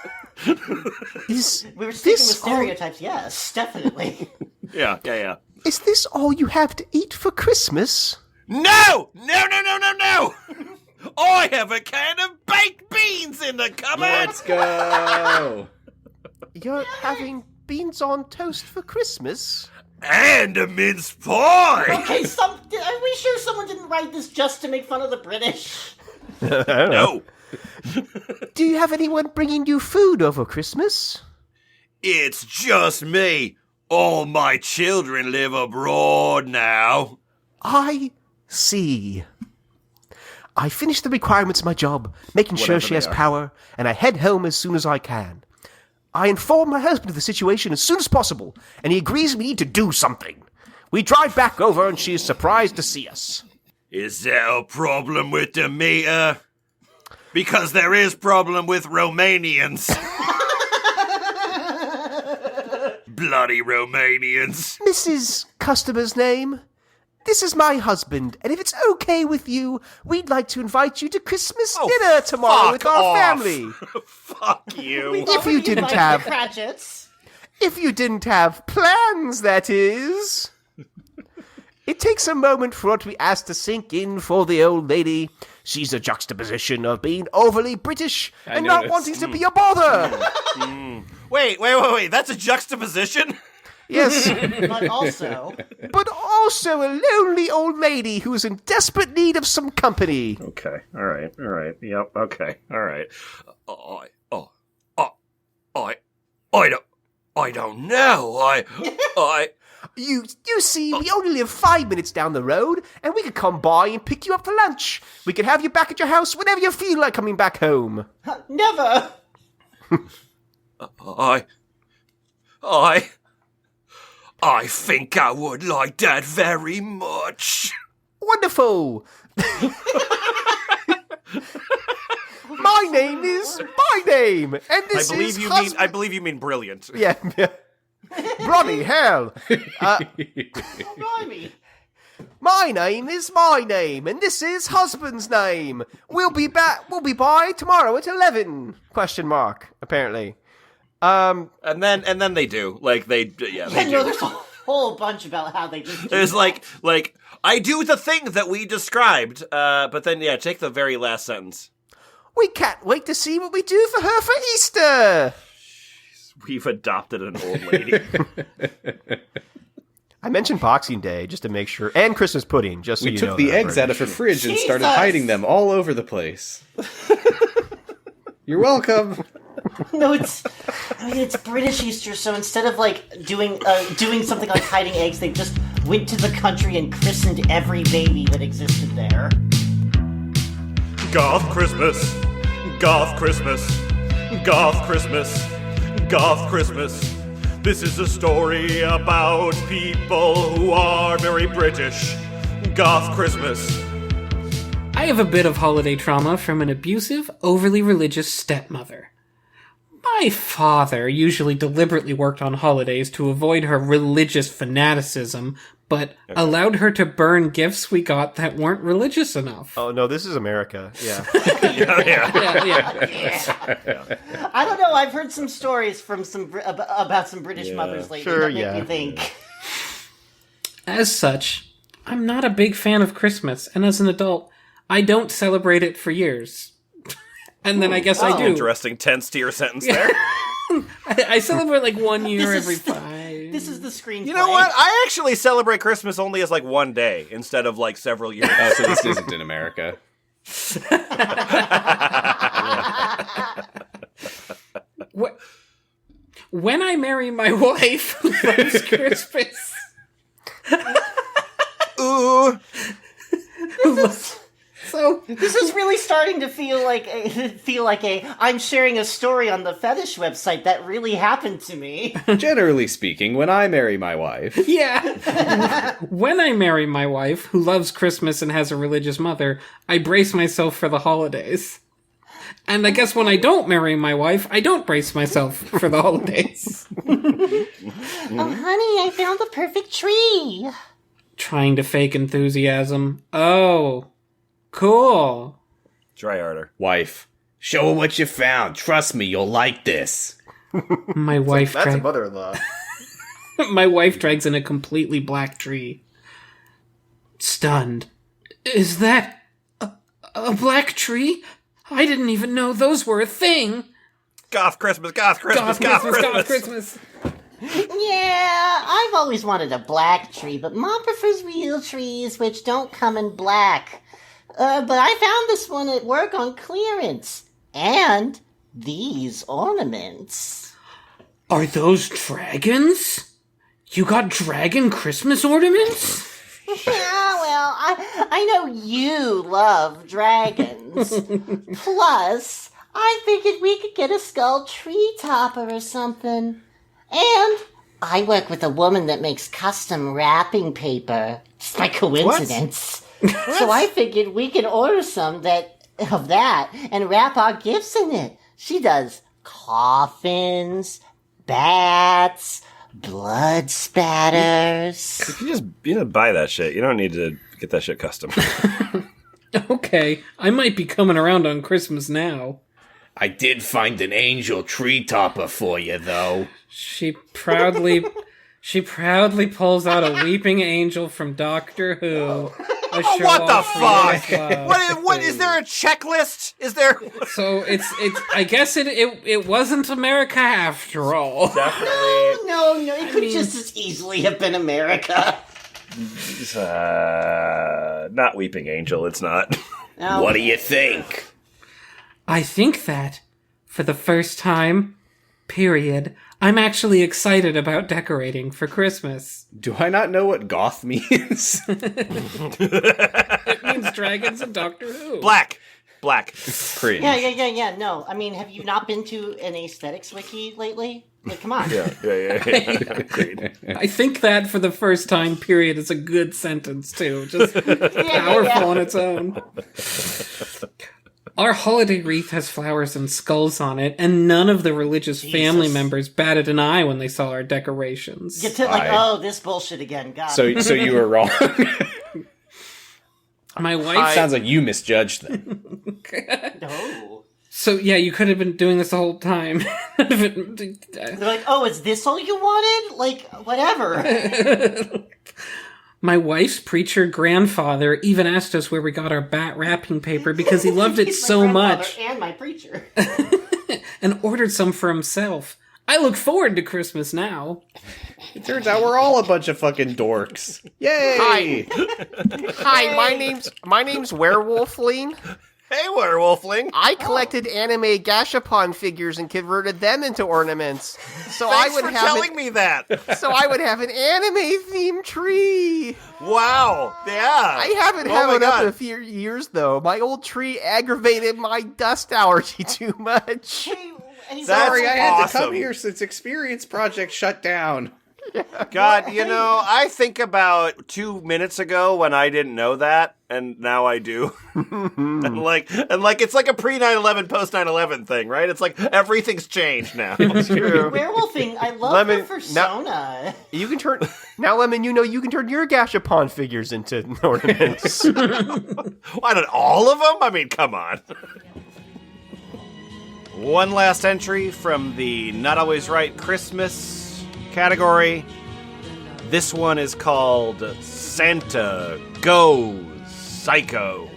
We were sticking with stereotypes, yes, definitely. Yeah. Is this all you have to eat for Christmas? No! I have a can of baked beans in the cupboard! Let's go! You're having beans on toast for Christmas? And a mince pie! Okay, are we sure someone didn't write this just to make fun of the British? No. Do you have anyone bringing you food over Christmas? It's just me. All my children live abroad now. I see. I finish the requirements of my job, making sure she has power, and I head home as soon as I can. I inform my husband of the situation as soon as possible, and he agrees we need to do something. We drive back over, and she is surprised to see us. Is there a problem with the meter? Because there is problem with Romanians. Bloody Romanians. Mrs. Customer's name? This is my husband, and if it's okay with you, we'd like to invite you to Christmas dinner tomorrow with our family. Fuck you. If you didn't have Cratchits. If you didn't have plans, that is. It takes a moment for it to be asked to sink in for the old lady. She's a juxtaposition of being overly British and not wanting to be a bother. Wait. That's a juxtaposition? Yes. But also a lonely old lady who is in desperate need of some company. Okay. All right. Yep. Okay. All right. I don't know. You see, we only live 5 minutes down the road, and we could come by and pick you up for lunch. We could have you back at your house whenever you feel like coming back home. never. I think I would like that very much. Wonderful. My name is my name, and this is I believe you mean brilliant. Yeah. Bloody hell. Blimey. My name is my name, and this is husband's name. We'll be by tomorrow at 11? Question mark, apparently. And then they do. Like they do. There's a whole bunch about how they just do There's that. like I do the thing that we described, but then take the very last sentence. We can't wait to see what we do for her for Easter. We've adopted an old lady. I mentioned Boxing Day just to make sure, and Christmas pudding, just so We you know. took the that, eggs out of her fridge and started Jesus! hiding them all over the place. You're welcome. No, it's British Easter, so instead of doing something like hiding eggs, they just went to the country and christened every baby that existed there. Goth Christmas, Goth Christmas, Goth Christmas, Goth Christmas. This is a story about people who are very British. Goth Christmas. I have a bit of holiday trauma from an abusive, overly religious stepmother. My father usually deliberately worked on holidays to avoid her religious fanaticism, but allowed her to burn gifts we got that weren't religious enough. Oh, no, this is America. Yeah. Yeah. I don't know. I've heard some stories from about some British mothers lately sure, that make me think. As such, I'm not a big fan of Christmas, and as an adult, I don't celebrate it for years. And then I guess I do. Interesting tense to your sentence there. I celebrate 1 year This every is- 5. This is the screenplay. You know what? I actually celebrate Christmas only as 1 day instead of several years. Oh, so this isn't in America. When I marry my wife who loves Christmas, Ooh. so This is really starting to feel like a I'm sharing a story on the fetish website that really happened to me. Generally speaking, when I marry my wife, yeah. When I marry my wife who loves Christmas and has a religious mother, I brace myself for the holidays. And I guess when I don't marry my wife, I don't brace myself for the holidays. Oh, honey, I found the perfect tree. Trying to fake enthusiasm. Oh, cool. Try harder. Wife, show her what you found. Trust me, you'll like this. My wife That's a mother-in-law. My wife drags in a completely black tree. Stunned. Is that a black tree? I didn't even know those were a thing. Goth Christmas, goth Christmas, goth Christmas. Goth Christmas. Yeah, I've always wanted a black tree, but Mom prefers real trees, which don't come in black. But I found this one at work on clearance. And these ornaments. Are those dragons? You got dragon Christmas ornaments? Yeah, well, I know you love dragons. Plus, I figured we could get a skull tree topper or something. And I work with a woman that makes custom wrapping paper. Just by coincidence. So I figured we could order some of that and wrap our gifts in it. She does coffins, bats, blood spatters. You just buy that shit. You don't need to get that shit custom. Okay, I might be coming around on Christmas now. I did find an angel tree topper for you, though. She proudly pulls out a weeping angel from Doctor Who. What the fuck? What is there a checklist? Is there? So it's I guess it wasn't America after all. Definitely. No, it could just as easily have been America. Not Weeping Angel, it's not. No. What do you think? I think that, for the first time, period, I'm actually excited about decorating for Christmas. Do I not know what goth means? It means dragons and Doctor Who. Black. Cringe. Yeah. No, I mean, have you not been to an aesthetics wiki lately? Like, come on. Yeah. Agreed. I think that for the first time, period, is a good sentence, too. Just powerful on its own. Our holiday wreath has flowers and skulls on it, and none of the religious family members batted an eye when they saw our decorations. Get to like, this bullshit again. God. So you were wrong. My wife... Sounds like you misjudged them. No. So, yeah, you could have been doing this the whole time. They're like, is this all you wanted? Like, whatever. My wife's preacher grandfather even asked us where we got our bat wrapping paper because he loved it so much. And my preacher. And ordered some for himself. I look forward to Christmas now. It turns out we're all a bunch of fucking dorks. Yay! Hi, my name's Werewolfling. Hey, Werewolfling. I collected anime gashapon figures and converted them into ornaments. So Thanks for telling me that. So I would have an anime-themed tree. Wow. Yeah. I haven't had one up in a few years, though. My old tree aggravated my dust allergy too much. Sorry, I had awesome. to come here since Experience Project shut down. God, I think about 2 minutes ago when I didn't know that, and now I do. and like it's like a pre 9/11, post 9/11 thing, right? It's like everything's changed now. It's true. Werewolfing, I love the persona. You can turn now, Lemon. You can turn your gashapon figures into ornaments. Why not all of them? I mean, come on. One last entry from the Not Always Right Christmas category. This one is called Santa Goes Psycho.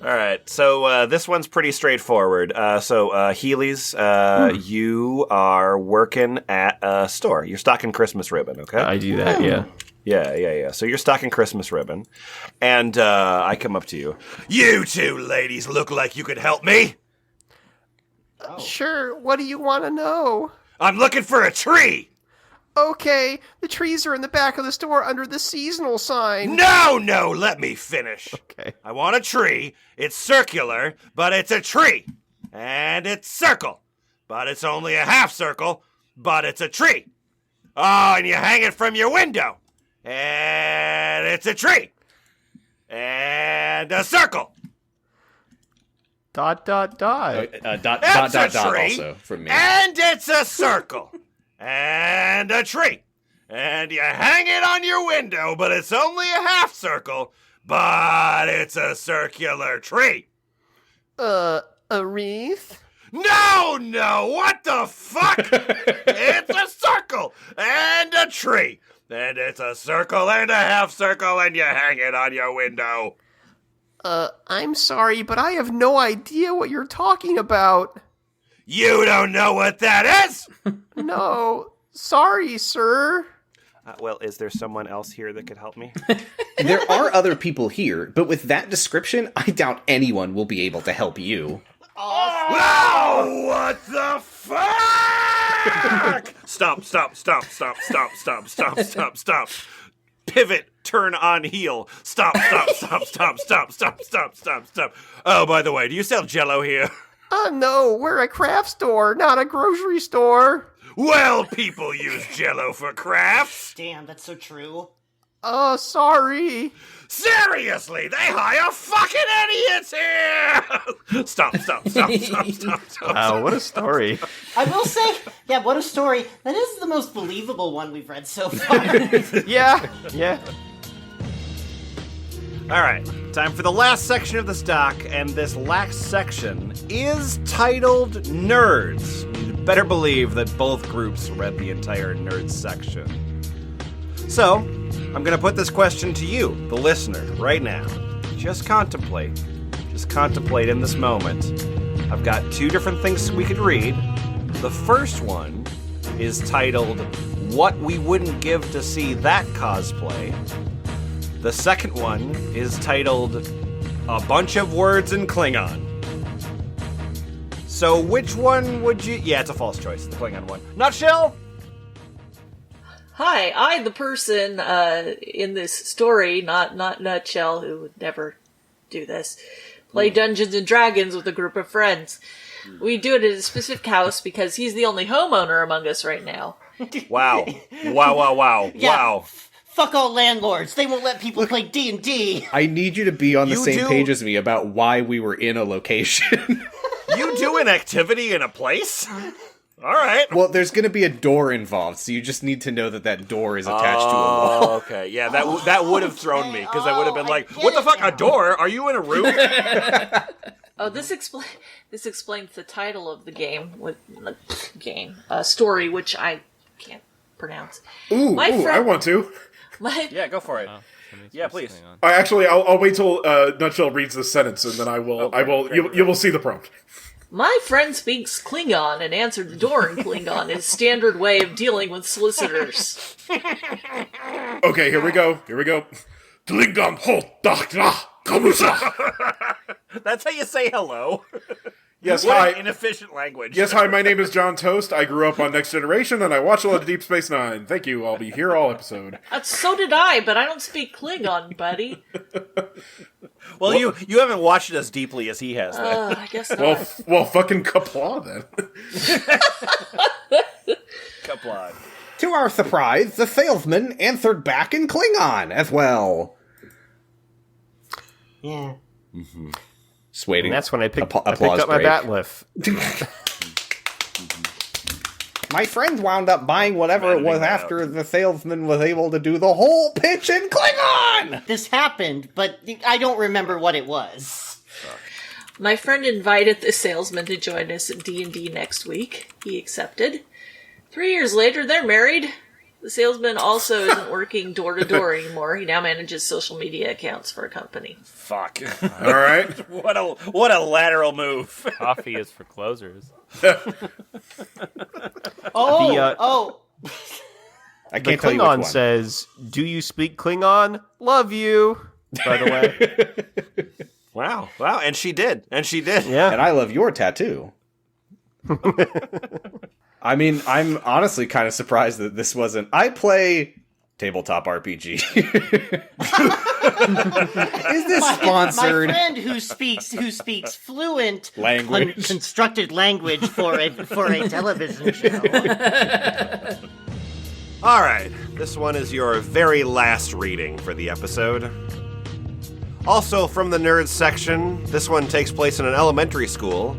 Alright, so this one's pretty straightforward. Healy's, you are working at a store. You're stocking Christmas ribbon, okay? I do that, yeah. Yeah. So you're stocking Christmas ribbon, and I come up to you. You two ladies look like you could help me. Sure, what do you want to know? I'm looking for a tree! Okay, the trees are in the back of the store under the seasonal sign. No, let me finish. Okay. I want a tree. It's circular, but it's a tree. And it's circle, but it's only a half circle, but it's a tree. Oh, and you hang it from your window. And it's a tree. And a circle. Dot, dot, dot. Dot, It's a dot, dot tree, also from me. and it's a circle, and a tree, and you hang it on your window, but it's only a half circle, but it's a circular tree. A wreath? No, what the fuck? It's a circle and a tree, and it's a circle and a half circle, and you hang it on your window. I'm sorry, but I have no idea what you're talking about. You don't know what that is? No, sorry, sir. Well, is there someone else here that could help me? There are other people here, but with that description, I doubt anyone will be able to help you. Oh, what the fuck? Stop. Pivot, turn on heel. Stop. Oh, by the way, do you sell Jell-O here? No, we're a craft store, not a grocery store. Well, people use Jell-O for crafts. Damn, that's so true. Sorry. Seriously, they hire fucking idiots here! Stop. Wow, what a story. I will say, yeah, what a story. That is the most believable one we've read so far. Yeah. All right, time for the last section of this doc, and this last section is titled Nerds. You'd better believe that both groups read the entire Nerds section. So, I'm going to put this question to you, the listener, right now. Just contemplate in this moment. I've got two different things we could read. The first one is titled, What We Wouldn't Give to See That Cosplay. The second one is titled, A Bunch of Words in Klingon. So which one would you... Yeah, it's a false choice, the Klingon one. Nutshell? Hi, I, the person in this story, not Nutshell, who would never do this, play Dungeons and Dragons with a group of friends. We do it at a specific house because he's the only homeowner among us right now. Wow. Yeah. Wow. Fuck all landlords. They won't let people play D&D. I need you to be on the You same do- page as me about why we were in a location. You do an activity in a place? All right. Well, there's going to be a door involved, so you just need to know that door is attached to a wall. Oh, okay. Yeah, that would have thrown me, because I would have been I like, get what the it fuck, now. a door? Are you in a room? Oh, this explains the title of the story, which I can't pronounce. Ooh, My friend- I want to. Yeah, go for it. Yeah, please. I'll wait till Nutshell reads the sentence, and then I will. You will see the prompt. My friend speaks Klingon and answered the door in Klingon, his standard way of dealing with solicitors. Okay, here we go. Tlingon ho dakra kamusa. That's how you say hello. Yes, What hi. an inefficient language. Yes, hi, my name is John Toast. I grew up on Next Generation, and I watch a lot of Deep Space Nine. Thank you. I'll be here all episode. So did I, but I don't speak Klingon, buddy. Well, you haven't watched it as deeply as he has, then. I guess not. Well, fucking kapla then. Kaplod. To our surprise, the salesman answered back in Klingon as well. Yeah. Just waiting. And that's when I picked Applause up my break. bat lift. My friend wound up buying whatever it was after the salesman was able to do the whole pitch in Klingon! This happened, but I don't remember what it was. My friend invited the salesman to join us at D&D next week. He accepted. 3 years later, they're married. The salesman also isn't working door-to-door anymore. He now manages social media accounts for a company. Fuck. All right. What a lateral move. Coffee is for closers. Oh, I The can't tell you which Klingon one. says, "Do you speak Klingon? Love you." By the way, Wow, and she did. yeah. And I love your tattoo. I mean, I'm honestly kind of surprised that this wasn't... I play tabletop RPG. Is this sponsored? My friend who speaks fluent Language. constructed language for a television show. All right, this one is your very last reading for the episode. Also from the nerds section, this one takes place in an elementary school,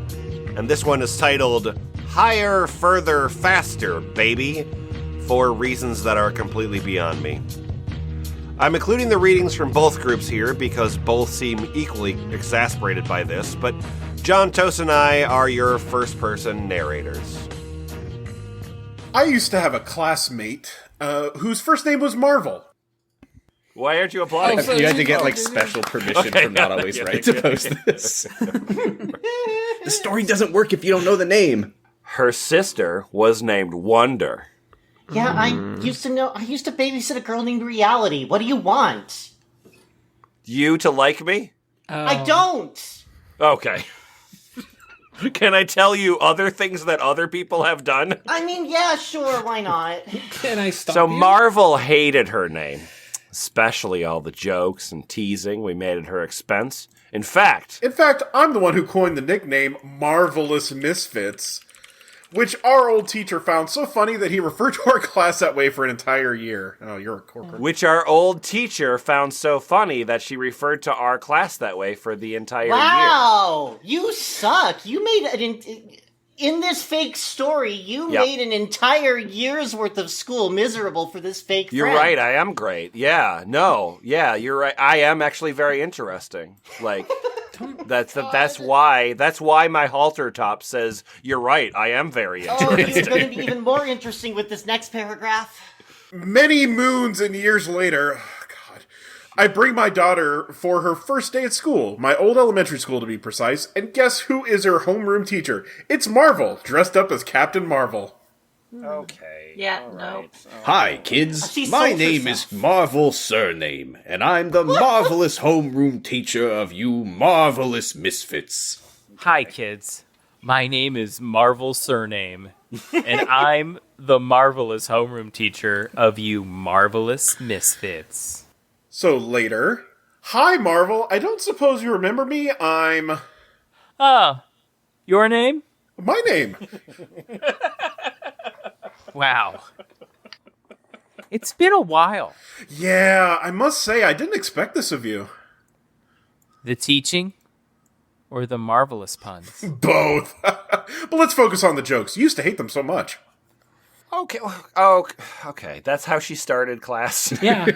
and this one is titled Higher, Further, Faster, Baby, for reasons that are completely beyond me. I'm including the readings from both groups here because both seem equally exasperated by this, but John Toast and I are your first-person narrators. I used to have a classmate whose first name was Marvel. Why aren't you applauding? You had to get like special permission from Not Always Right to post this. The story doesn't work if you don't know the name. Her sister was named Wonder. Yeah, I used to babysit a girl named Reality. What do you want? You to like me? I don't! Okay. Can I tell you other things that other people have done? I mean, yeah, sure, why not? Can I stop So you? Marvel hated her name, especially all the jokes and teasing we made at her expense. In fact, I'm the one who coined the nickname Marvelous Misfits, which our old teacher found so funny that he referred to our class that way for an entire year. Oh, you're a corporate. which our old teacher found so funny that she referred to our class that way for the entire year. Wow! You suck! You made in this fake story, you made an entire year's worth of school miserable for this fake You're friend. right, I am great. Yeah, you're right. I am actually very interesting. Like, that's why my halter top says, you're right, I am very Oh, interesting. you're going to be even more interesting with this next paragraph. Many moons and years later, God, I bring my daughter for her first day at school, my old elementary school to be precise, and guess who is her homeroom teacher? It's Marvel, dressed up as Captain Marvel. Okay. Yeah, no. Hi, kids. She My sold name herself. is Marvel Surname, and I'm the marvelous homeroom teacher of you marvelous misfits. Hi, kids. My name is Marvel Surname, and I'm the marvelous homeroom teacher of you marvelous misfits. So later, hi Marvel, I don't suppose you remember me, I'm... Your name? My name. Wow. It's been a while. Yeah, I must say, I didn't expect this of you. The teaching or the marvelous puns? Both. But let's focus on the jokes. You used to hate them so much. Okay. That's how she started class. Yeah.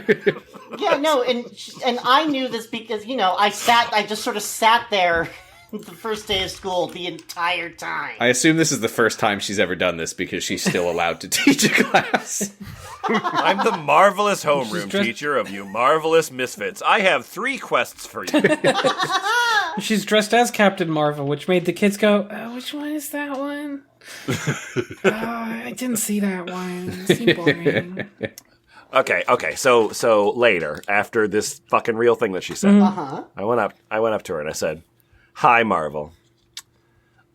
Yeah, no, and I knew this because, I just sort of sat there the first day of school the entire time. I assume this is the first time she's ever done this because she's still allowed to teach a class. I'm the marvelous homeroom dressed- teacher of you marvelous misfits. I have 3 quests for you. She's dressed as Captain Marvel, which made the kids go, which one is that one? I didn't see that one. It seemed boring. Okay. So later, after this fucking real thing that she said, I went up to her and I said, "Hi, Marvel.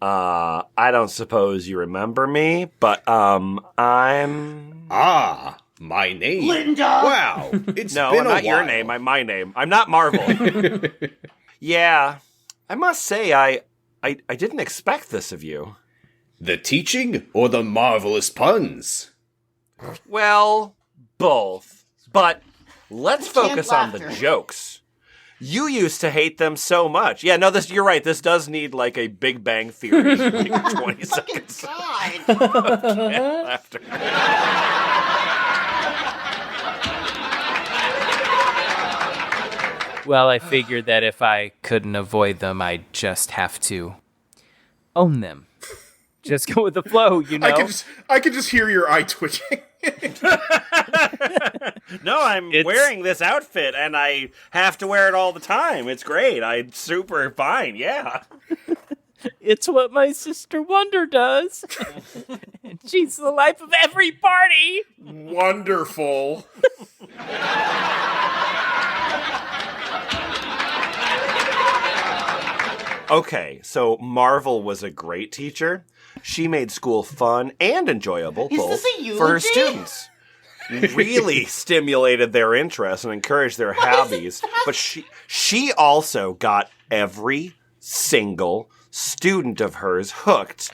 I don't suppose you remember me, but I'm Ah, my name. Linda! Wow, it's no, been a not while. your name. I'm my name. I'm not Marvel. Yeah, I must say I didn't expect this of you. The teaching or the marvelous puns? Well, both. But let's focus on the laughter. jokes. You used to hate them so much. Yeah, no, you're right. This does need like a Big Bang Theory, like 20 seconds. God. Laughter. Well, I figured that if I couldn't avoid them, I'd just have to own them. Just go with the flow, you know? I can just hear your eye twitching. No, I'm wearing this outfit and I have to wear it all the time. It's great. I'm super fine. Yeah. It's what my sister Wonder does. And she's the life of every party. Wonderful. Okay, so Marvel was a great teacher. She made school fun and enjoyable Is both this a for her eulogy? students. Really stimulated their interest and encouraged their hobbies. But she also got every single student of hers hooked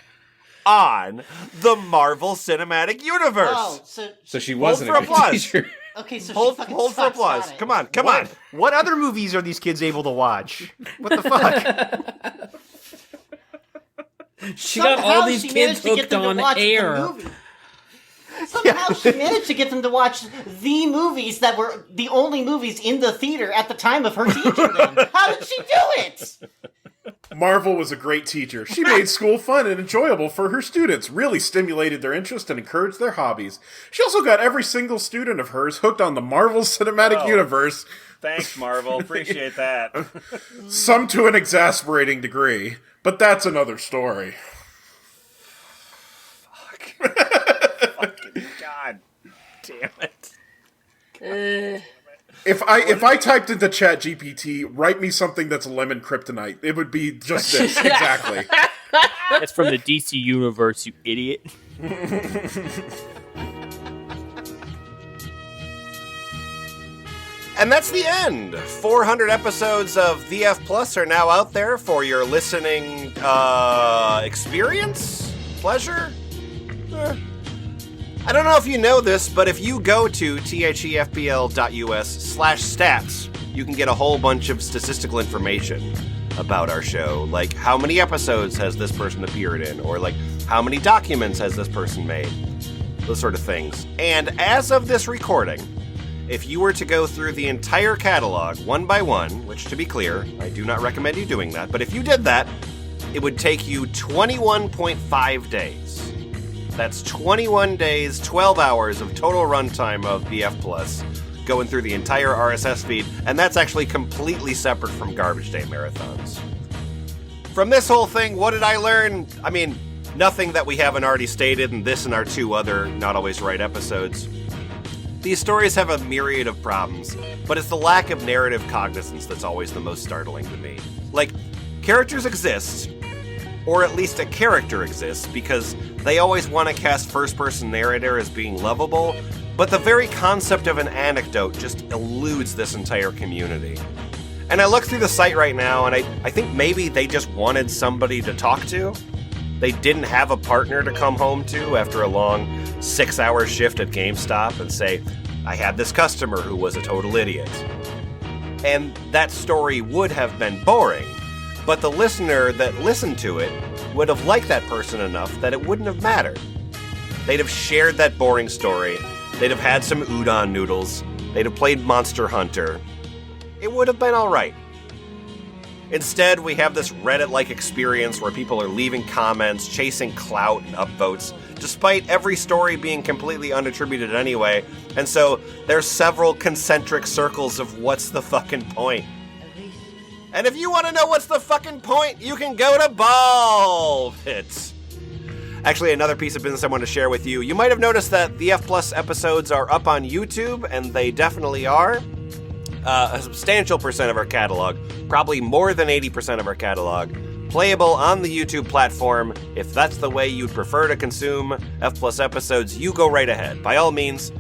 on the Marvel Cinematic Universe. Oh, so So she wasn't for a good applause. teacher. Okay, so Hold she fucking for sucks, applause. got it. Come on, come on. What other movies are these kids able to watch? What the fuck? She got Somehow all these she kids managed to get hooked them to on watch the air. movie. Somehow she managed to get them to watch the movies that were the only movies in the theater at the time of her teaching them. How did she do it? Marvel was a great teacher. She made school fun and enjoyable for her students, really stimulated their interest and encouraged their hobbies. She also got every single student of hers hooked on the Marvel Cinematic Universe, Thanks, Marvel. Appreciate that. some to an exasperating degree. But that's another story. Fucking God damn it. If I typed into Chat GPT, write me something that's lemon kryptonite, it would be just this, exactly. That's from the DC universe, you idiot. And that's the end. 400 episodes of VF Plus are now out there for your listening experience? Pleasure? I don't know if you know this, but if you go to thefpl.us/stats, you can get a whole bunch of statistical information about our show. Like, how many episodes has this person appeared in? Or, like, how many documents has this person made? Those sort of things. And as of this recording, if you were to go through the entire catalog one by one, which, to be clear, I do not recommend you doing that, but if you did that, it would take you 21.5 days. That's 21 days, 12 hours of total runtime of BF Plus, going through the entire RSS feed, and that's actually completely separate from Garbage Day marathons. From this whole thing, what did I learn? I mean, nothing that we haven't already stated in this and our two other Not Always Right episodes. These stories have a myriad of problems, but it's the lack of narrative cognizance that's always the most startling to me. Like, characters exist, or at least a character exists, because they always want to cast first-person narrator as being lovable, but the very concept of an anecdote just eludes this entire community. And I look through the site right now, and I think maybe they just wanted somebody to talk to. They didn't have a partner to come home to after a long 6-hour shift at GameStop and say, I had this customer who was a total idiot. And that story would have been boring, but the listener that listened to it would have liked that person enough that it wouldn't have mattered. They'd have shared that boring story, they'd have had some udon noodles, they'd have played Monster Hunter. It would have been alright. Instead, we have this Reddit-like experience where people are leaving comments, chasing clout and upvotes, despite every story being completely unattributed anyway, and so there's several concentric circles of what's the fucking point. And if you want to know what's the fucking point, you can go to Ballpit. Actually, another piece of business I want to share with you. You might have noticed that the F Plus episodes are up on YouTube, and they definitely are. A substantial percent of our catalog, probably more than 80% of our catalog, playable on the YouTube platform. If that's the way you'd prefer to consume F Plus episodes, you go right ahead. By all means,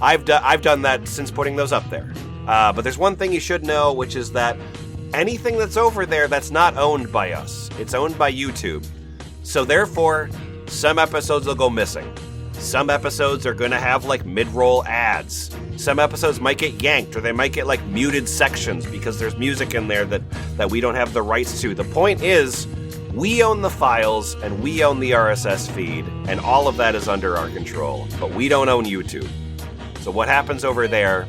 I've done that since putting those up there. But there's one thing you should know, which is that anything that's over there that's not owned by us, it's owned by YouTube. So therefore, some episodes will go missing. Some episodes are going to have, like, mid-roll ads. Some episodes might get yanked, or they might get, like, muted sections because there's music in there that we don't have the rights to. The point is, we own the files, and we own the RSS feed, and all of that is under our control. But we don't own YouTube. So what happens over there,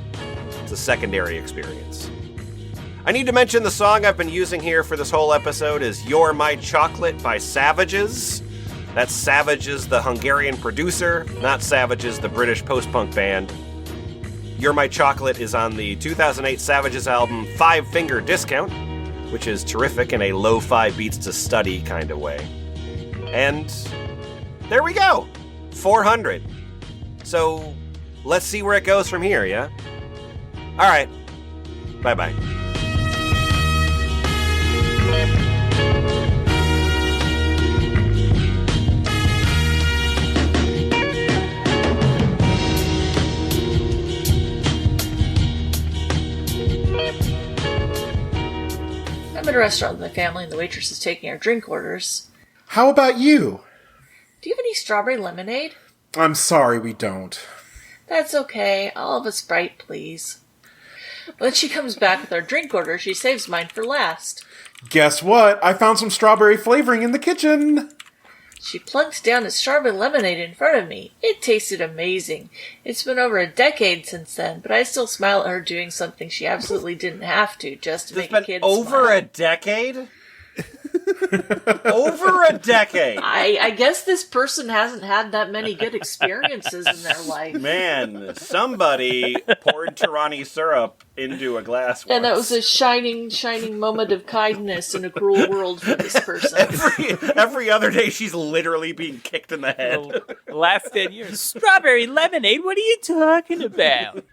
it's a secondary experience. I need to mention the song I've been using here for this whole episode is You're My Chocolate by Savages. That's Savages, the Hungarian producer, not Savages, the British post-punk band. You're My Chocolate is on the 2008 Savages album Five Finger Discount, which is terrific in a lo-fi beats to study kind of way. And there we go, 400. So let's see where it goes from here, yeah? All right, bye-bye. I'm at a restaurant with my family and the waitress is taking our drink orders. How about you? Do you have any strawberry lemonade? I'm sorry, we don't. That's okay. I'll have a Sprite, please. When she comes back with our drink order, she saves mine for last. Guess what? I found some strawberry flavoring in the kitchen. She plunked down a strawberry lemonade in front of me. It tasted amazing. It's been over a decade since then, but I still smile at her doing something she absolutely didn't have to, just to make a kid over smile. a decade? Over a decade! I guess this person hasn't had that many good experiences in their life. Man, somebody poured Tirani syrup into a glass once. And that was a shining, shining moment of kindness in a cruel world for this person. Every other day, she's literally being kicked in the head. The last 10 years. Strawberry lemonade? What are you talking about?